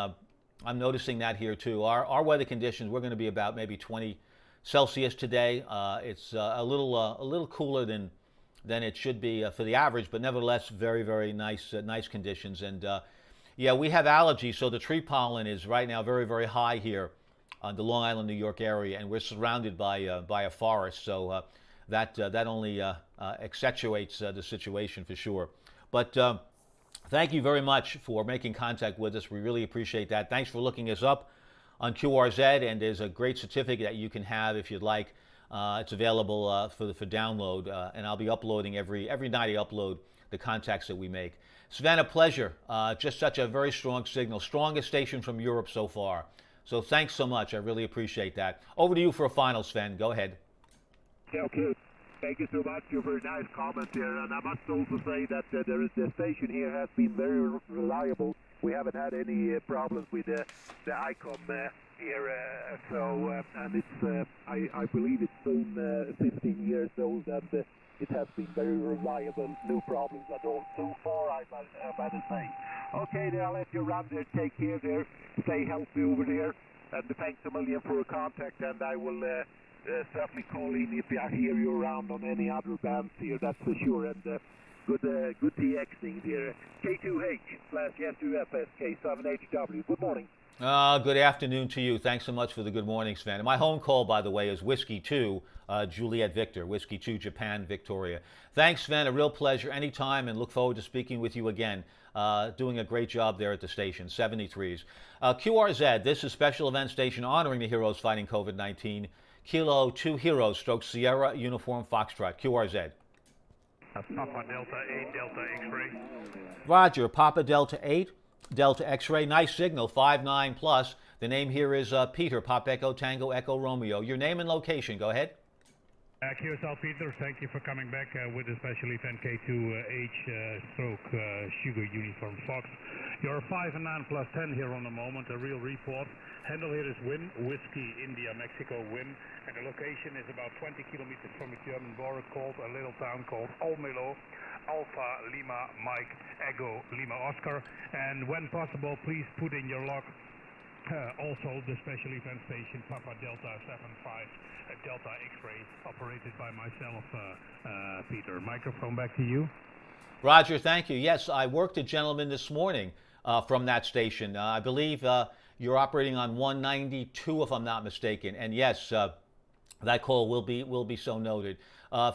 I'm noticing that here too. Our weather conditions, we're going to be about maybe 20 Celsius today. It's a little cooler than it should be for the average, but nevertheless very, very nice nice conditions. And yeah, we have allergies, so the tree pollen is right now very, very high here on the Long Island, New York area, and we're surrounded by a forest, so that only accentuates the situation for sure. But thank you very much for making contact with us. We really appreciate that. Thanks for looking us up on QRZ, and there's a great certificate that you can have if you'd like. It's available for download, and I'll be uploading every night. I upload the contacts that we make. Sven, a pleasure. Just such a very strong signal, strongest station from Europe so far. So thanks so much. I really appreciate that. Over to you for a final, Sven. Go ahead. Okay. Thank you so much for a very nice comment there. And I must also say that the station here has been very reliable. We haven't had any problems with the ICOM here. And it's I believe it's been 15 years old, and it has been very reliable. No problems at all so far, I better say. Okay, then I'll let you run there. Take care there. Stay healthy over there. And thanks a million for a contact. And I will certainly call in if I hear you around on any other bands here. That's for sure. And good TXing there. K2H/S2FSK7HW. Good morning. Good afternoon to you. Thanks so much for the good morning, Sven. And my home call, by the way, is Whiskey 2, Juliet Victor, Whiskey 2, Japan, Victoria. Thanks, Sven. A real pleasure anytime, and look forward to speaking with you again. Doing a great job there at the station, 73s. QRZ, this is Special Event Station honoring the heroes fighting COVID-19. Kilo 2 Heroes, Sierra Uniform Foxtrot, QRZ. Papa Delta 8, Delta X-ray. Roger, Papa Delta 8, Delta X-ray, nice signal, 59 plus. The name here is Peter, Pop Echo Tango Echo Romeo. Your name and location, go ahead. QSL Peter, thank you for coming back with the special event K2H stroke Sugar Uniform Fox. You're 5 and 9 plus 10 here on the moment, a real report. Handle here is Win, Whiskey, India, Mexico, Win. And the location is about 20 kilometers from the German border called a little town called Almelo. Alpha Lima Mike Echo Lima Oscar. And when possible, please put in your log also the special event station Papa Delta 75 Delta X-ray operated by myself, Peter. Microphone back to you. Roger, thank you. Yes, I worked a gentleman this morning from that station. I believe you're operating on 192, if I'm not mistaken. And yes, that call will be so noted.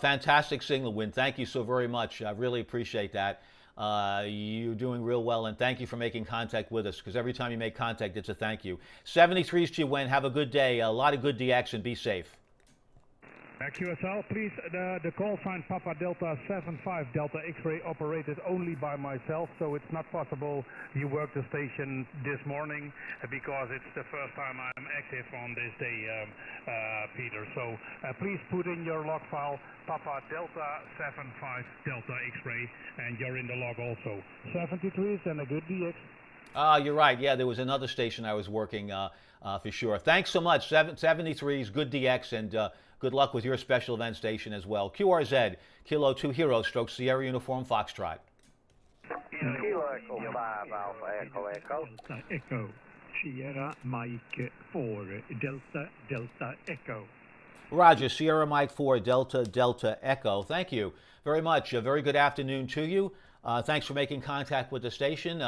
Fantastic signal, Win. Thank you so very much. I really appreciate that. You're doing real well, and thank you for making contact with us, because every time you make contact, it's a thank you. 73s to you, Win. Have a good day. A lot of good DX, and be safe. QSL, please, the call sign Papa Delta 75 Delta X-ray operated only by myself, so it's not possible you work the station this morning because it's the first time I'm active on this day, Peter. So please put in your log file Papa Delta 75 Delta X-ray, and you're in the log also. 73s and a good DX. You're right. Yeah, there was another station I was working for sure. Thanks so much. 73s, good DX, and good luck with your special event station as well. QRZ, Kilo 2 Hero, stroke Sierra Uniform Foxtrot. Kilo Echo 5 Alpha Echo Echo. Delta Echo, Sierra Mike 4, Delta Echo. Roger, Sierra Mike 4, Delta Echo. Thank you very much. A very good afternoon to you. Thanks for making contact with the station.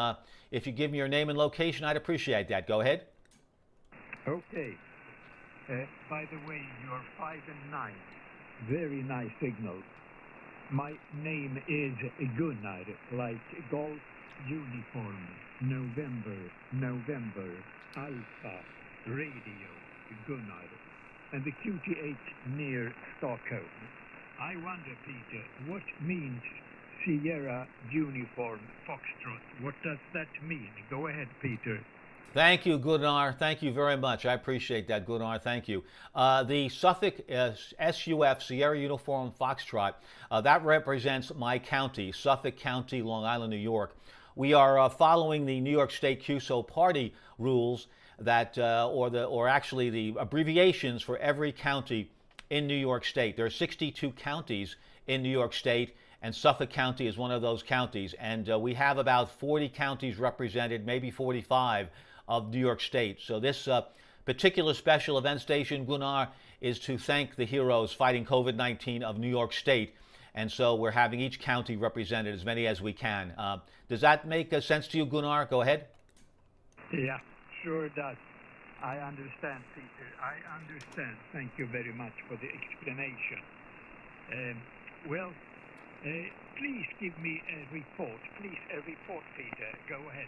If you give me your name and location, I'd appreciate that. Go ahead. Okay. By the way, you're 5 and 9. Very nice signal. My name is Gunnar, like Golf Uniform, November, Alpha, Radio, Gunnar, and the QTH near Stockholm. I wonder, Peter, what means Sierra Uniform Foxtrot? What does that mean? Go ahead, Peter. Thank you, Gunnar. Thank you very much. I appreciate that, Gunnar. Thank you. The Suffolk SUF, Sierra Uniform Foxtrot, that represents my county, Suffolk County, Long Island, New York. We are following the New York State QSO party rules that, or actually the abbreviations for every county in New York State. There are 62 counties in New York State, and Suffolk County is one of those counties. And we have about 40 counties represented, maybe 45. of New York State. So this particular special event station, Gunnar, is to thank the heroes fighting COVID-19 of New York State. And so we're having each county represented, as many as we can. Does that make sense to you, Gunnar? Go ahead. Yeah, sure does. I understand, Peter. I understand. Thank you very much for the explanation. Please give me a report. Please, a report, Peter. Go ahead.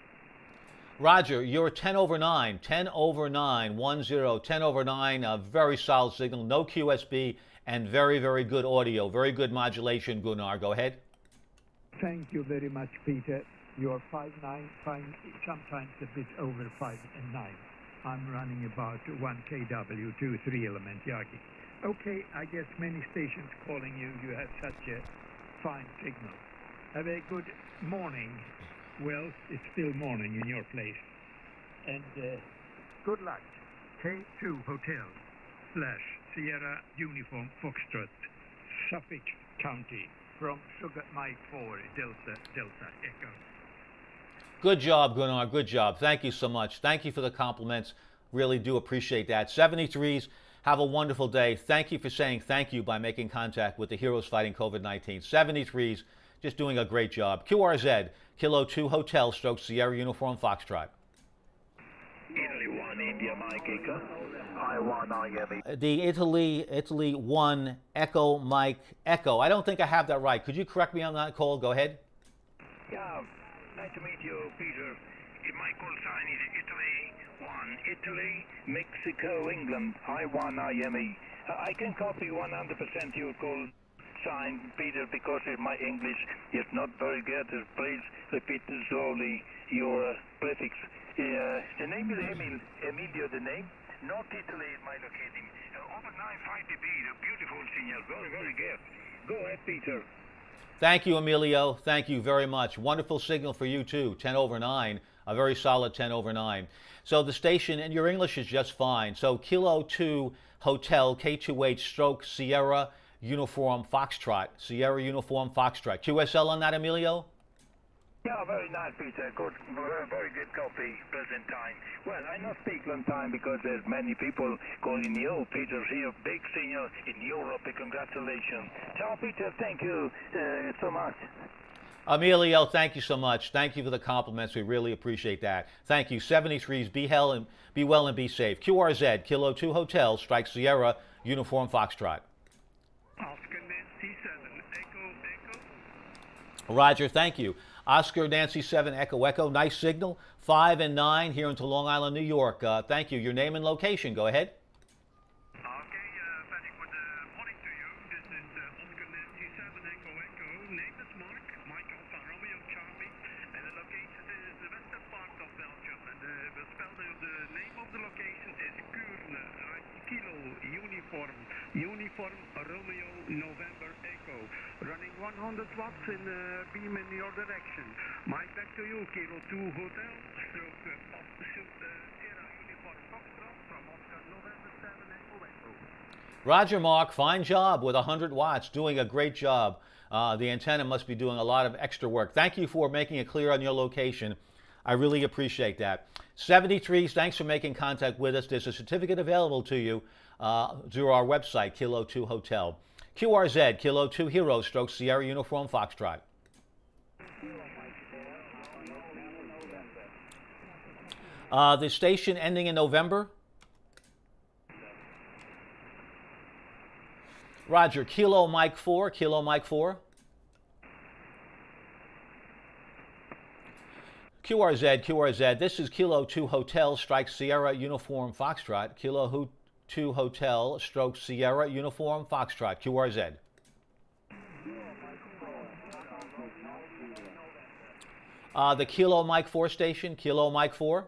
Roger, you're 10 over 9. 10 over 9, 1-0, 10 over 9. A very solid signal, no QSB, and very, very good audio. Very good modulation, Gunnar. Go ahead. Thank you very much, Peter. You're 5'9", sometimes a bit over 5'9". I'm running about 1 kW, 2-3 element Yagi. Okay, I guess many stations calling you. You have such a fine signal. Have a good morning. Well, it's still morning in your place. And good luck. K2 Hotel / Sierra Uniform Foxtrot, Suffolk County, from Sugar Mike 4, Delta Echo. Good job, Gunnar. Good job. Thank you so much. Thank you for the compliments. Really do appreciate that. 73s, have a wonderful day. Thank you for saying thank you by making contact with the heroes fighting COVID-19. 73s, just doing a great job. QRZ, Kilo 2 Hotel / Sierra Uniform Foxtrot. Italy 1, India Mike Echo. I1 Miami. The Italy 1, Echo Mike Echo. I don't think I have that right. Could you correct me on that, Cole? Go ahead. Yeah, nice to meet you, Peter. My call sign is Italy 1, Italy, Mexico, England. I1 IME. I can copy 100% your call sign, Peter, because my English is not very good. Please repeat slowly your prefix. The name is Emilio, the name. Not Italy is my locating. Over 9.5 dB, a beautiful signal. Very, very good. Go ahead, Peter. Thank you, Emilio. Thank you very much. Wonderful signal for you, too. 10 over 9. A very solid 10 over 9. So the station, and your English is just fine. So Kilo 2 Hotel, K2H / Sierra Uniform Foxtrot. Sierra Uniform Foxtrot. QSL on that, Emilio? Yeah, very nice, Peter. Good, very good copy, present time. Well, I not speak long time because there's many people calling you. Peter's here, big senior in Europe. Congratulations. Ciao, Peter. Thank you so much. Emilio, thank you so much. Thank you for the compliments. We really appreciate that. Thank you. 73s, be well and be safe. QRZ, Kilo 2 Hotel / Sierra Uniform Foxtrot. Oscar Nancy 7, Echo. Roger, thank you. Oscar Nancy 7 Echo Echo. Nice signal. 5 and 9 here into Long Island, New York. Thank you. Your name and location. Go ahead. Okay, very good morning to you. This is Oscar Nancy 7 Echo Echo. Name is Mark. Mike Alpha Romeo Charlie. And the location is the western part of Belgium. And the name of the location is Kuurne. Kilo Uniform Romeo November Echo. Running 100 watts in beam in your direction. Mike, back to you, Kilo 2 Hotel, Sierra Uniform Foxtrot from Oscar November 7 Echo Echo. Roger, Mark. Fine job with 100 watts. Doing a great job. The antenna must be doing a lot of extra work. Thank you for making it clear on your location. I really appreciate that. 73s, thanks for making contact with us. There's a certificate available to you through our website, Kilo 2 Hotel. QRZ, Kilo 2 Heroes / Sierra Uniform Foxtrot. The station ending in November? Roger, Kilo Mike 4, Kilo Mike 4. QRZ, this is Kilo 2 Hotel / Sierra Uniform Foxtrot. Kilo 2 Hotel / Sierra Uniform Foxtrot. QRZ. The Kilo Mike 4 station, Kilo Mike 4.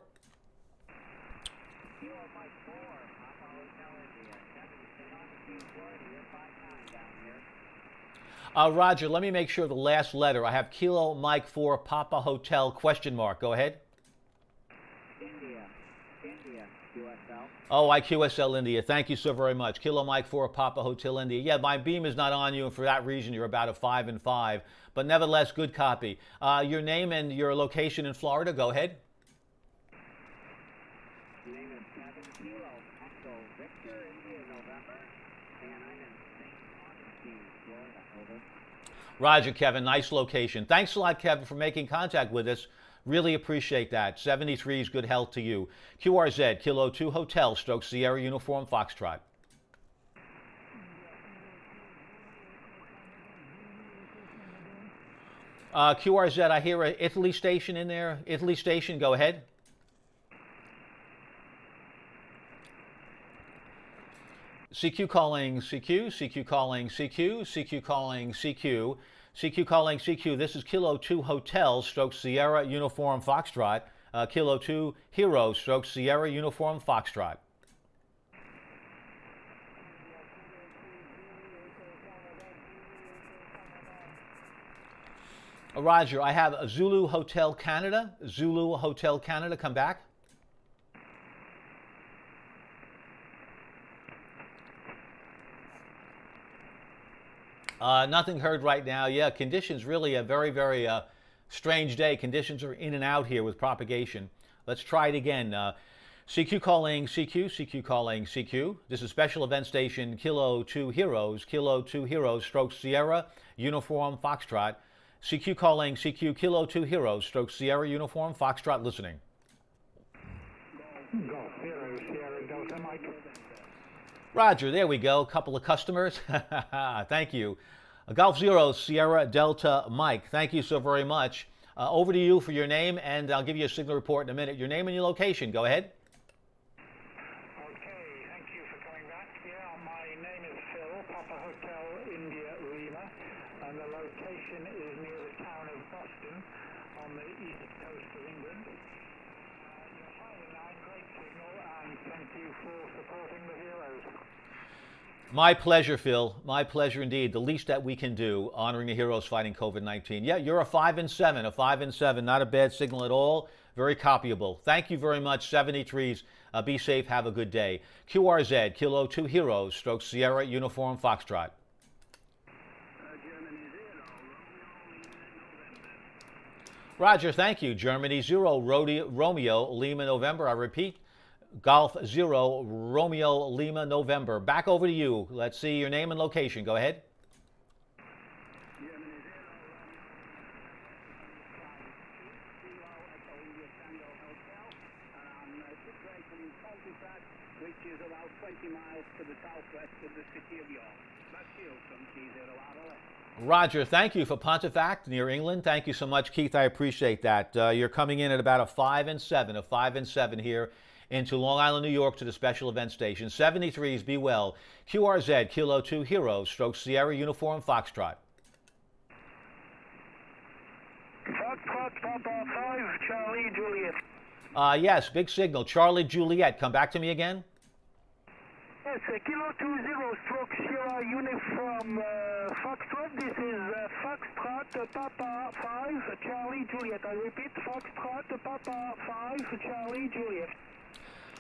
Roger, let me make sure the last letter. I have Kilo Mike 4 Papa Hotel ? Go ahead. India, QSL. Oh, QSL India. Thank you so very much. Kilo Mike 4 Papa Hotel India. Yeah, my beam is not on you, and for that reason, you're about a 5 and 5. But nevertheless, good copy. Your name and your location in Florida. Go ahead. Roger, Kevin. Nice location. Thanks a lot, Kevin, for making contact with us. Really appreciate that. 73's good health to you. QRZ, Kilo 2 Hotel, Stroke Sierra Uniform Foxtrot. QRZ, I hear an Italy station in there. Italy station, go ahead. CQ calling CQ, CQ calling CQ, CQ calling CQ, CQ calling CQ. This is Kilo 2 Hotel, Stroke Sierra Uniform Foxtrot. Kilo 2 Hero, Stroke Sierra Uniform Foxtrot. Roger, I have a Zulu Hotel Canada. Zulu Hotel Canada, come back. Nothing heard right now. Yeah, conditions really a very, very strange day. Conditions are in and out here with propagation. Let's try it again. CQ calling CQ, CQ calling CQ. This is Special Event Station Kilo 2 Heroes, Kilo 2 Heroes, Stroke Sierra, Uniform Foxtrot. CQ calling CQ, Kilo 2 Heroes, Stroke Sierra, Uniform Foxtrot, listening. Golf 0, Sierra Delta, Mike. Roger, there we go. Couple of customers. Thank you. Golf 0, Sierra Delta, Mike. Thank you so very much. Over to you for your name, and I'll give you a signal report in a minute. Your name and your location. Go ahead. Okay, thank you for coming back. Yeah, my name is Phil, Papa Hotel India Lima, and the location is near the town of Boston on the east coast of England. You're finding a great signal, and thank you for supporting the heroes. My pleasure, Phil. My pleasure indeed. The least that we can do, honoring the heroes fighting COVID-19. Yeah, you're a 5 and 7, a 5 and 7. Not a bad signal at all. Very copyable. Thank you very much, 73s. Be safe. Have a good day. QRZ, Kilo 2 Heroes, Stroke Sierra, Uniform Foxtrot. Roger, thank you. Germany 0, Romeo, Lima, November. I repeat, Golf 0, Romeo, Lima, November. Back over to you. Let's see your name and location. Go ahead. Which is about 20 miles to the southwest of the city of York. That's you from T0RLS. Roger, thank you for Pontefract, near England. Thank you so much, Keith. I appreciate that. You're coming in at about a 5 and 7, a 5 and 7 here into Long Island, New York, to the Special Event Station. 73s, be well. QRZ, Kilo 2 Heroes, Stroke Sierra, Uniform Foxtrot. Foxtrot, Papa 5, Charlie, Juliet. Yes, big signal. Charlie, Juliet, come back to me again. Yes, Kilo 20, Stroke Sierra, Uniform Foxtrot. This is Foxtrot, Papa 5, Charlie, Juliet. I repeat, Foxtrot, Papa 5, Charlie, Juliet.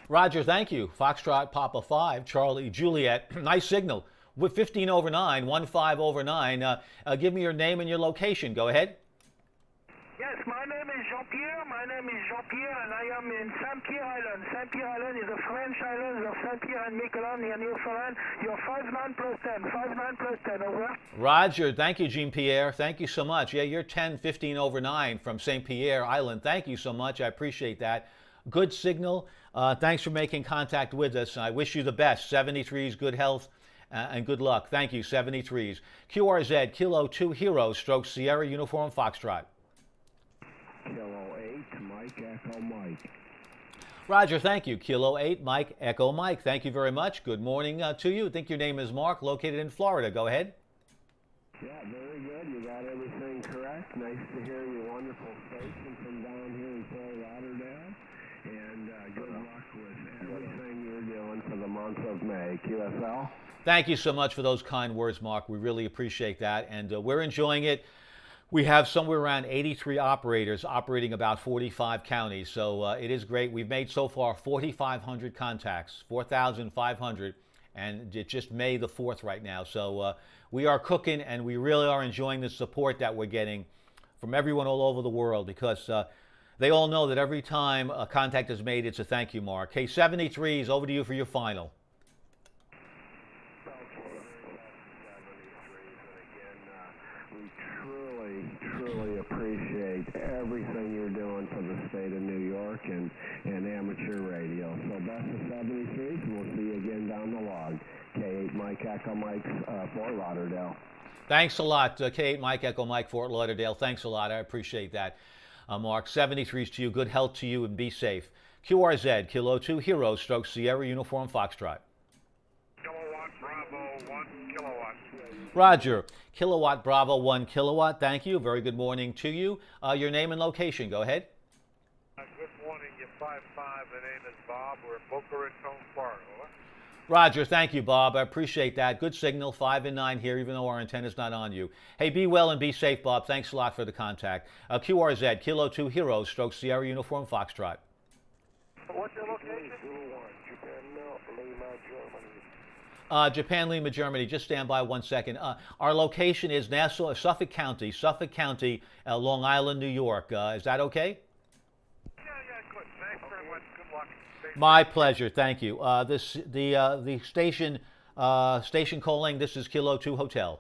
Roger, thank you. Foxtrot, Papa 5, Charlie, Juliet. Nice signal. With 15 over 9, 15 over 9. Give me your name and your location. Go ahead. Yes, my name is Jean-Pierre. My name is Jean-Pierre, and I am in Saint-Pierre Island. Saint-Pierre Island is the French islands of Saint-Pierre and Miquelon near Newfoundland. You're 5-9 plus 10. 5-9 plus 10, over. Roger, thank you, Jean-Pierre. Thank you so much. Yeah, you're 15 over 9 from Saint-Pierre Island. Thank you so much. I appreciate that. Good signal. Thanks for making contact with us. I wish you the best. 73s, good health, and good luck. Thank you, 73s. QRZ, Kilo 2 Heroes, Stroke Sierra, Uniform Foxtrot. Kilo 8, Mike, Echo Mike. Roger, thank you. Kilo 8, Mike, Echo Mike. Thank you very much. Good morning to you. I think your name is Mark, located in Florida. Go ahead. Yeah, very good. You got everything correct. Nice to hear your wonderful station from down here in Fort Lauderdale. And good luck with everything you're doing for the month of May. QSL? Thank you so much for those kind words, Mark. We really appreciate that. And we're enjoying it. We have somewhere around 83 operators operating about 45 counties. So it is great. We've made so far 4,500 contacts, 4,500. And it's just May the 4th right now. So we are cooking, and we really are enjoying the support that we're getting from everyone all over the world, because they all know that every time a contact is made, it's a thank you, Mark. Hey, 73s, over to you for your final. We Echo Mike, Fort Lauderdale. Thanks a lot, K8 Mike, Echo Mike, Fort Lauderdale. Thanks a lot. I appreciate that. Mark, 73s to you. Good health to you and be safe. QRZ, Kilo 2, Hero, Stroke Sierra, Uniform Foxtrot. Kilowatt Bravo 1 kilowatt. Roger. Kilowatt Bravo 1 kilowatt. Thank you. Very good morning to you. Your name and location. Go ahead. Good morning, you 5-5. My name is Bob. We're in Boca Raton, Florida. Roger. Thank you, Bob. I appreciate that. Good signal. 5 and 9 here, even though our antenna's not on you. Hey, be well and be safe, Bob. Thanks a lot for the contact. QRZ, Kilo 2, Hero, Stroke Sierra, Uniform Foxtrot. What's your location? Japan, Lima, Germany. Just stand by 1 second. Our location is Nassau, Suffolk County, Long Island, New York. Is that okay? Yeah, good. Thanks very much. Good luck. My pleasure. Thank you. The station calling. This is Kilo 2 Hotel.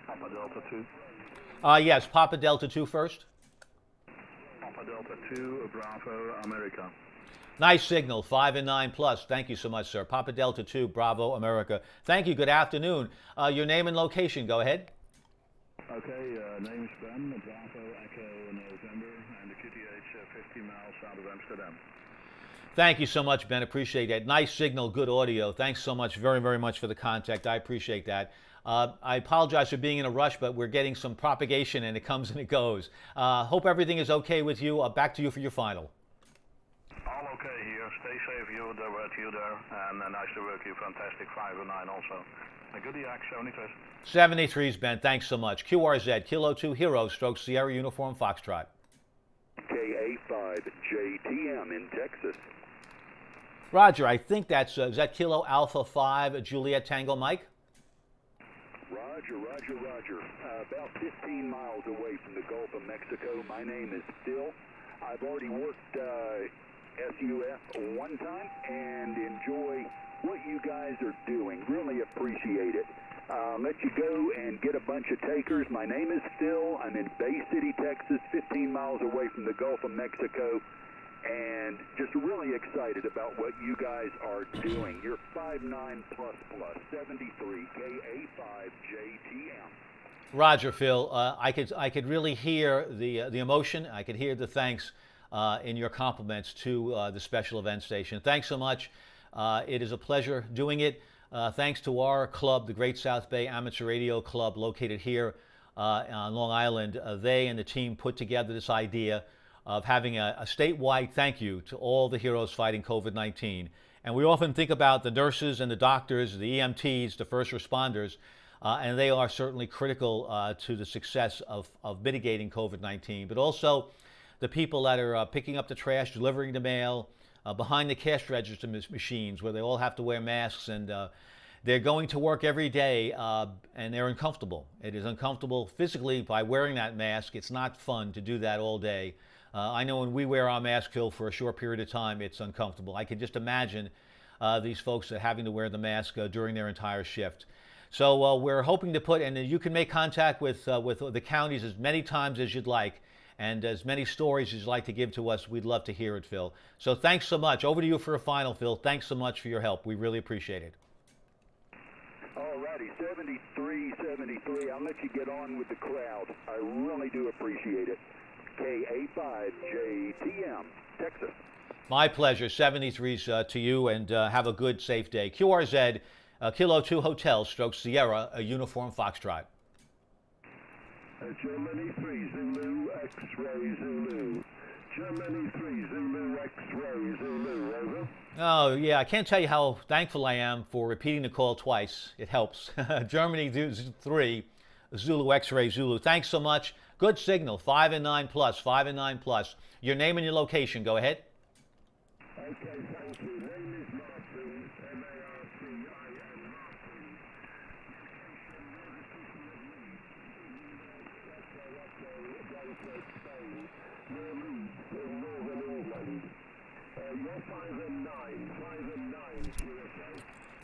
Papa Delta 2. Yes, Papa Delta 2 first. Papa Delta 2, Bravo, America. Nice signal, 5 and 9 plus. Thank you so much, sir. Papa Delta 2, Bravo, America. Thank you. Good afternoon. Your name and location. Go ahead. Okay, name is Ben, Bravo, Echo, November, and the QTH 50 miles south of Amsterdam. Thank you so much, Ben. Appreciate that. Nice signal, good audio. Thanks so much, very, very much for the contact. I appreciate that. I apologize for being in a rush, but we're getting some propagation and it comes and it goes. Hope everything is okay with you. Back to you for your final. All okay here. Stay safe, you there, with you there, and nice to work you. Fantastic 5 and 9 also. A good yak, 73. 73s, Ben. Thanks so much. QRZ, Kilo 2, Hero, Stroke Sierra, Uniform Foxtrot. KA5JTM in Texas. Roger, I think that's, is that Kilo Alpha 5, Juliet Tango Mike? Roger. About 15 miles away from the Gulf of Mexico. My name is Phil. I've already worked SUF one time and enjoy what you guys are doing. Really appreciate it. Let you go and get a bunch of takers. My name is Phil. I'm in Bay City, Texas, 15 miles away from the Gulf of Mexico, and just really excited about what you guys are doing. You're 5'9 plus 73 KA5JTM. Roger, Phil. I could really hear the emotion. I could hear the thanks in your compliments to the special event station. Thanks so much. It is a pleasure doing it. Thanks to our club, the Great South Bay Amateur Radio Club, located here on Long Island. They and the team put together this idea of having a statewide thank you to all the heroes fighting COVID-19. And we often think about the nurses and the doctors, the EMTs, the first responders, and they are certainly critical to the success of mitigating COVID-19, but also the people that are picking up the trash, delivering the mail, behind the cash register machines where they all have to wear masks, and they're going to work every day and they're uncomfortable. It is uncomfortable physically by wearing that mask. It's not fun to do that all day. I know when we wear our mask, Phil, for a short period of time, it's uncomfortable. I can just imagine these folks having to wear the mask during their entire shift. So we're hoping to put, and you can make contact with the counties as many times as you'd like, and as many stories as you'd like to give to us. We'd love to hear it, Phil. So thanks so much. Over to you for a final, Phil. Thanks so much for your help. We really appreciate it. All righty, 73. I'll let you get on with the crowd. I really do appreciate it. KA5JTM, Texas. My pleasure. 73s to you, and have a good, safe day. QRZ, Kilo 2 Hotel, Stroke Sierra, a Uniform Foxtrot. Germany 3 Zulu X-ray Zulu. Germany 3 Zulu X-ray Zulu. Over. Oh, yeah. I can't tell you how thankful I am for repeating the call twice. It helps. Germany 3 Zulu X-ray Zulu. Thanks so much. Good signal. 5 and 9 plus. 5 and 9 plus. Your name and your location. Go ahead. Okay, thank you. Name is Martin,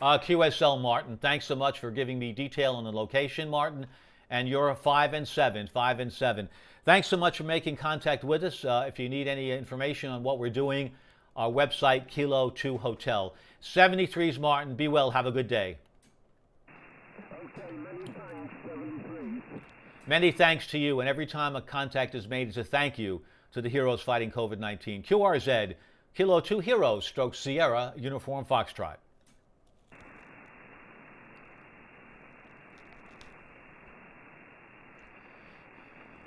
M-A-R-T-I-N, QSL Martin, thanks so much for giving me detail on the location, Martin. And you're 5 and 7. Thanks so much for making contact with us. If you need any information on what we're doing, our website, Kilo 2 Hotel. 73's Martin. Be well. Have a good day. Many thanks to you, and every time a contact is made, it's a thank you to the heroes fighting COVID-19. QRZ, Kilo 2 Heroes, stroke Sierra, Uniform Foxtrot.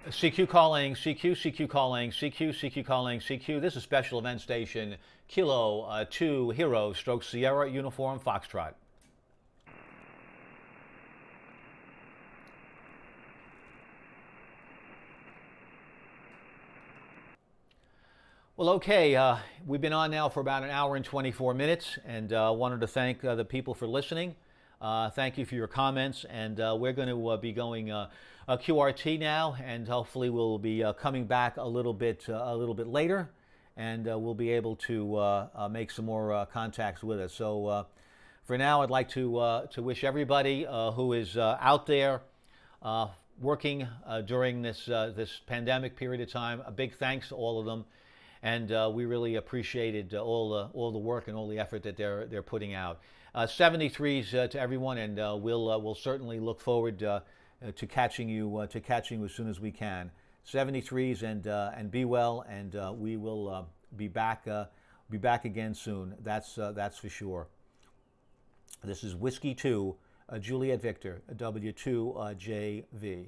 CQ calling, CQ calling, CQ calling, CQ. This is Special Event Station, Kilo 2 Heroes, stroke Sierra, Uniform Foxtrot. Well, okay, we've been on now for about an hour and 24 minutes, and wanted to thank the people for listening. Thank you for your comments, and we're going to be going QRT now, and hopefully we'll be coming back a little bit later, and we'll be able to make some more contacts with us. So for now, I'd like to wish everybody who is out there working during this pandemic period of time a big thanks to all of them. And we really appreciated all the work and all the effort that they're putting out. 73s to everyone, and we'll certainly look forward to catching you as soon as we can. 73s, and be well, and we will be back again soon. That's for sure. This is Whiskey 2, Juliet Victor, W2JV.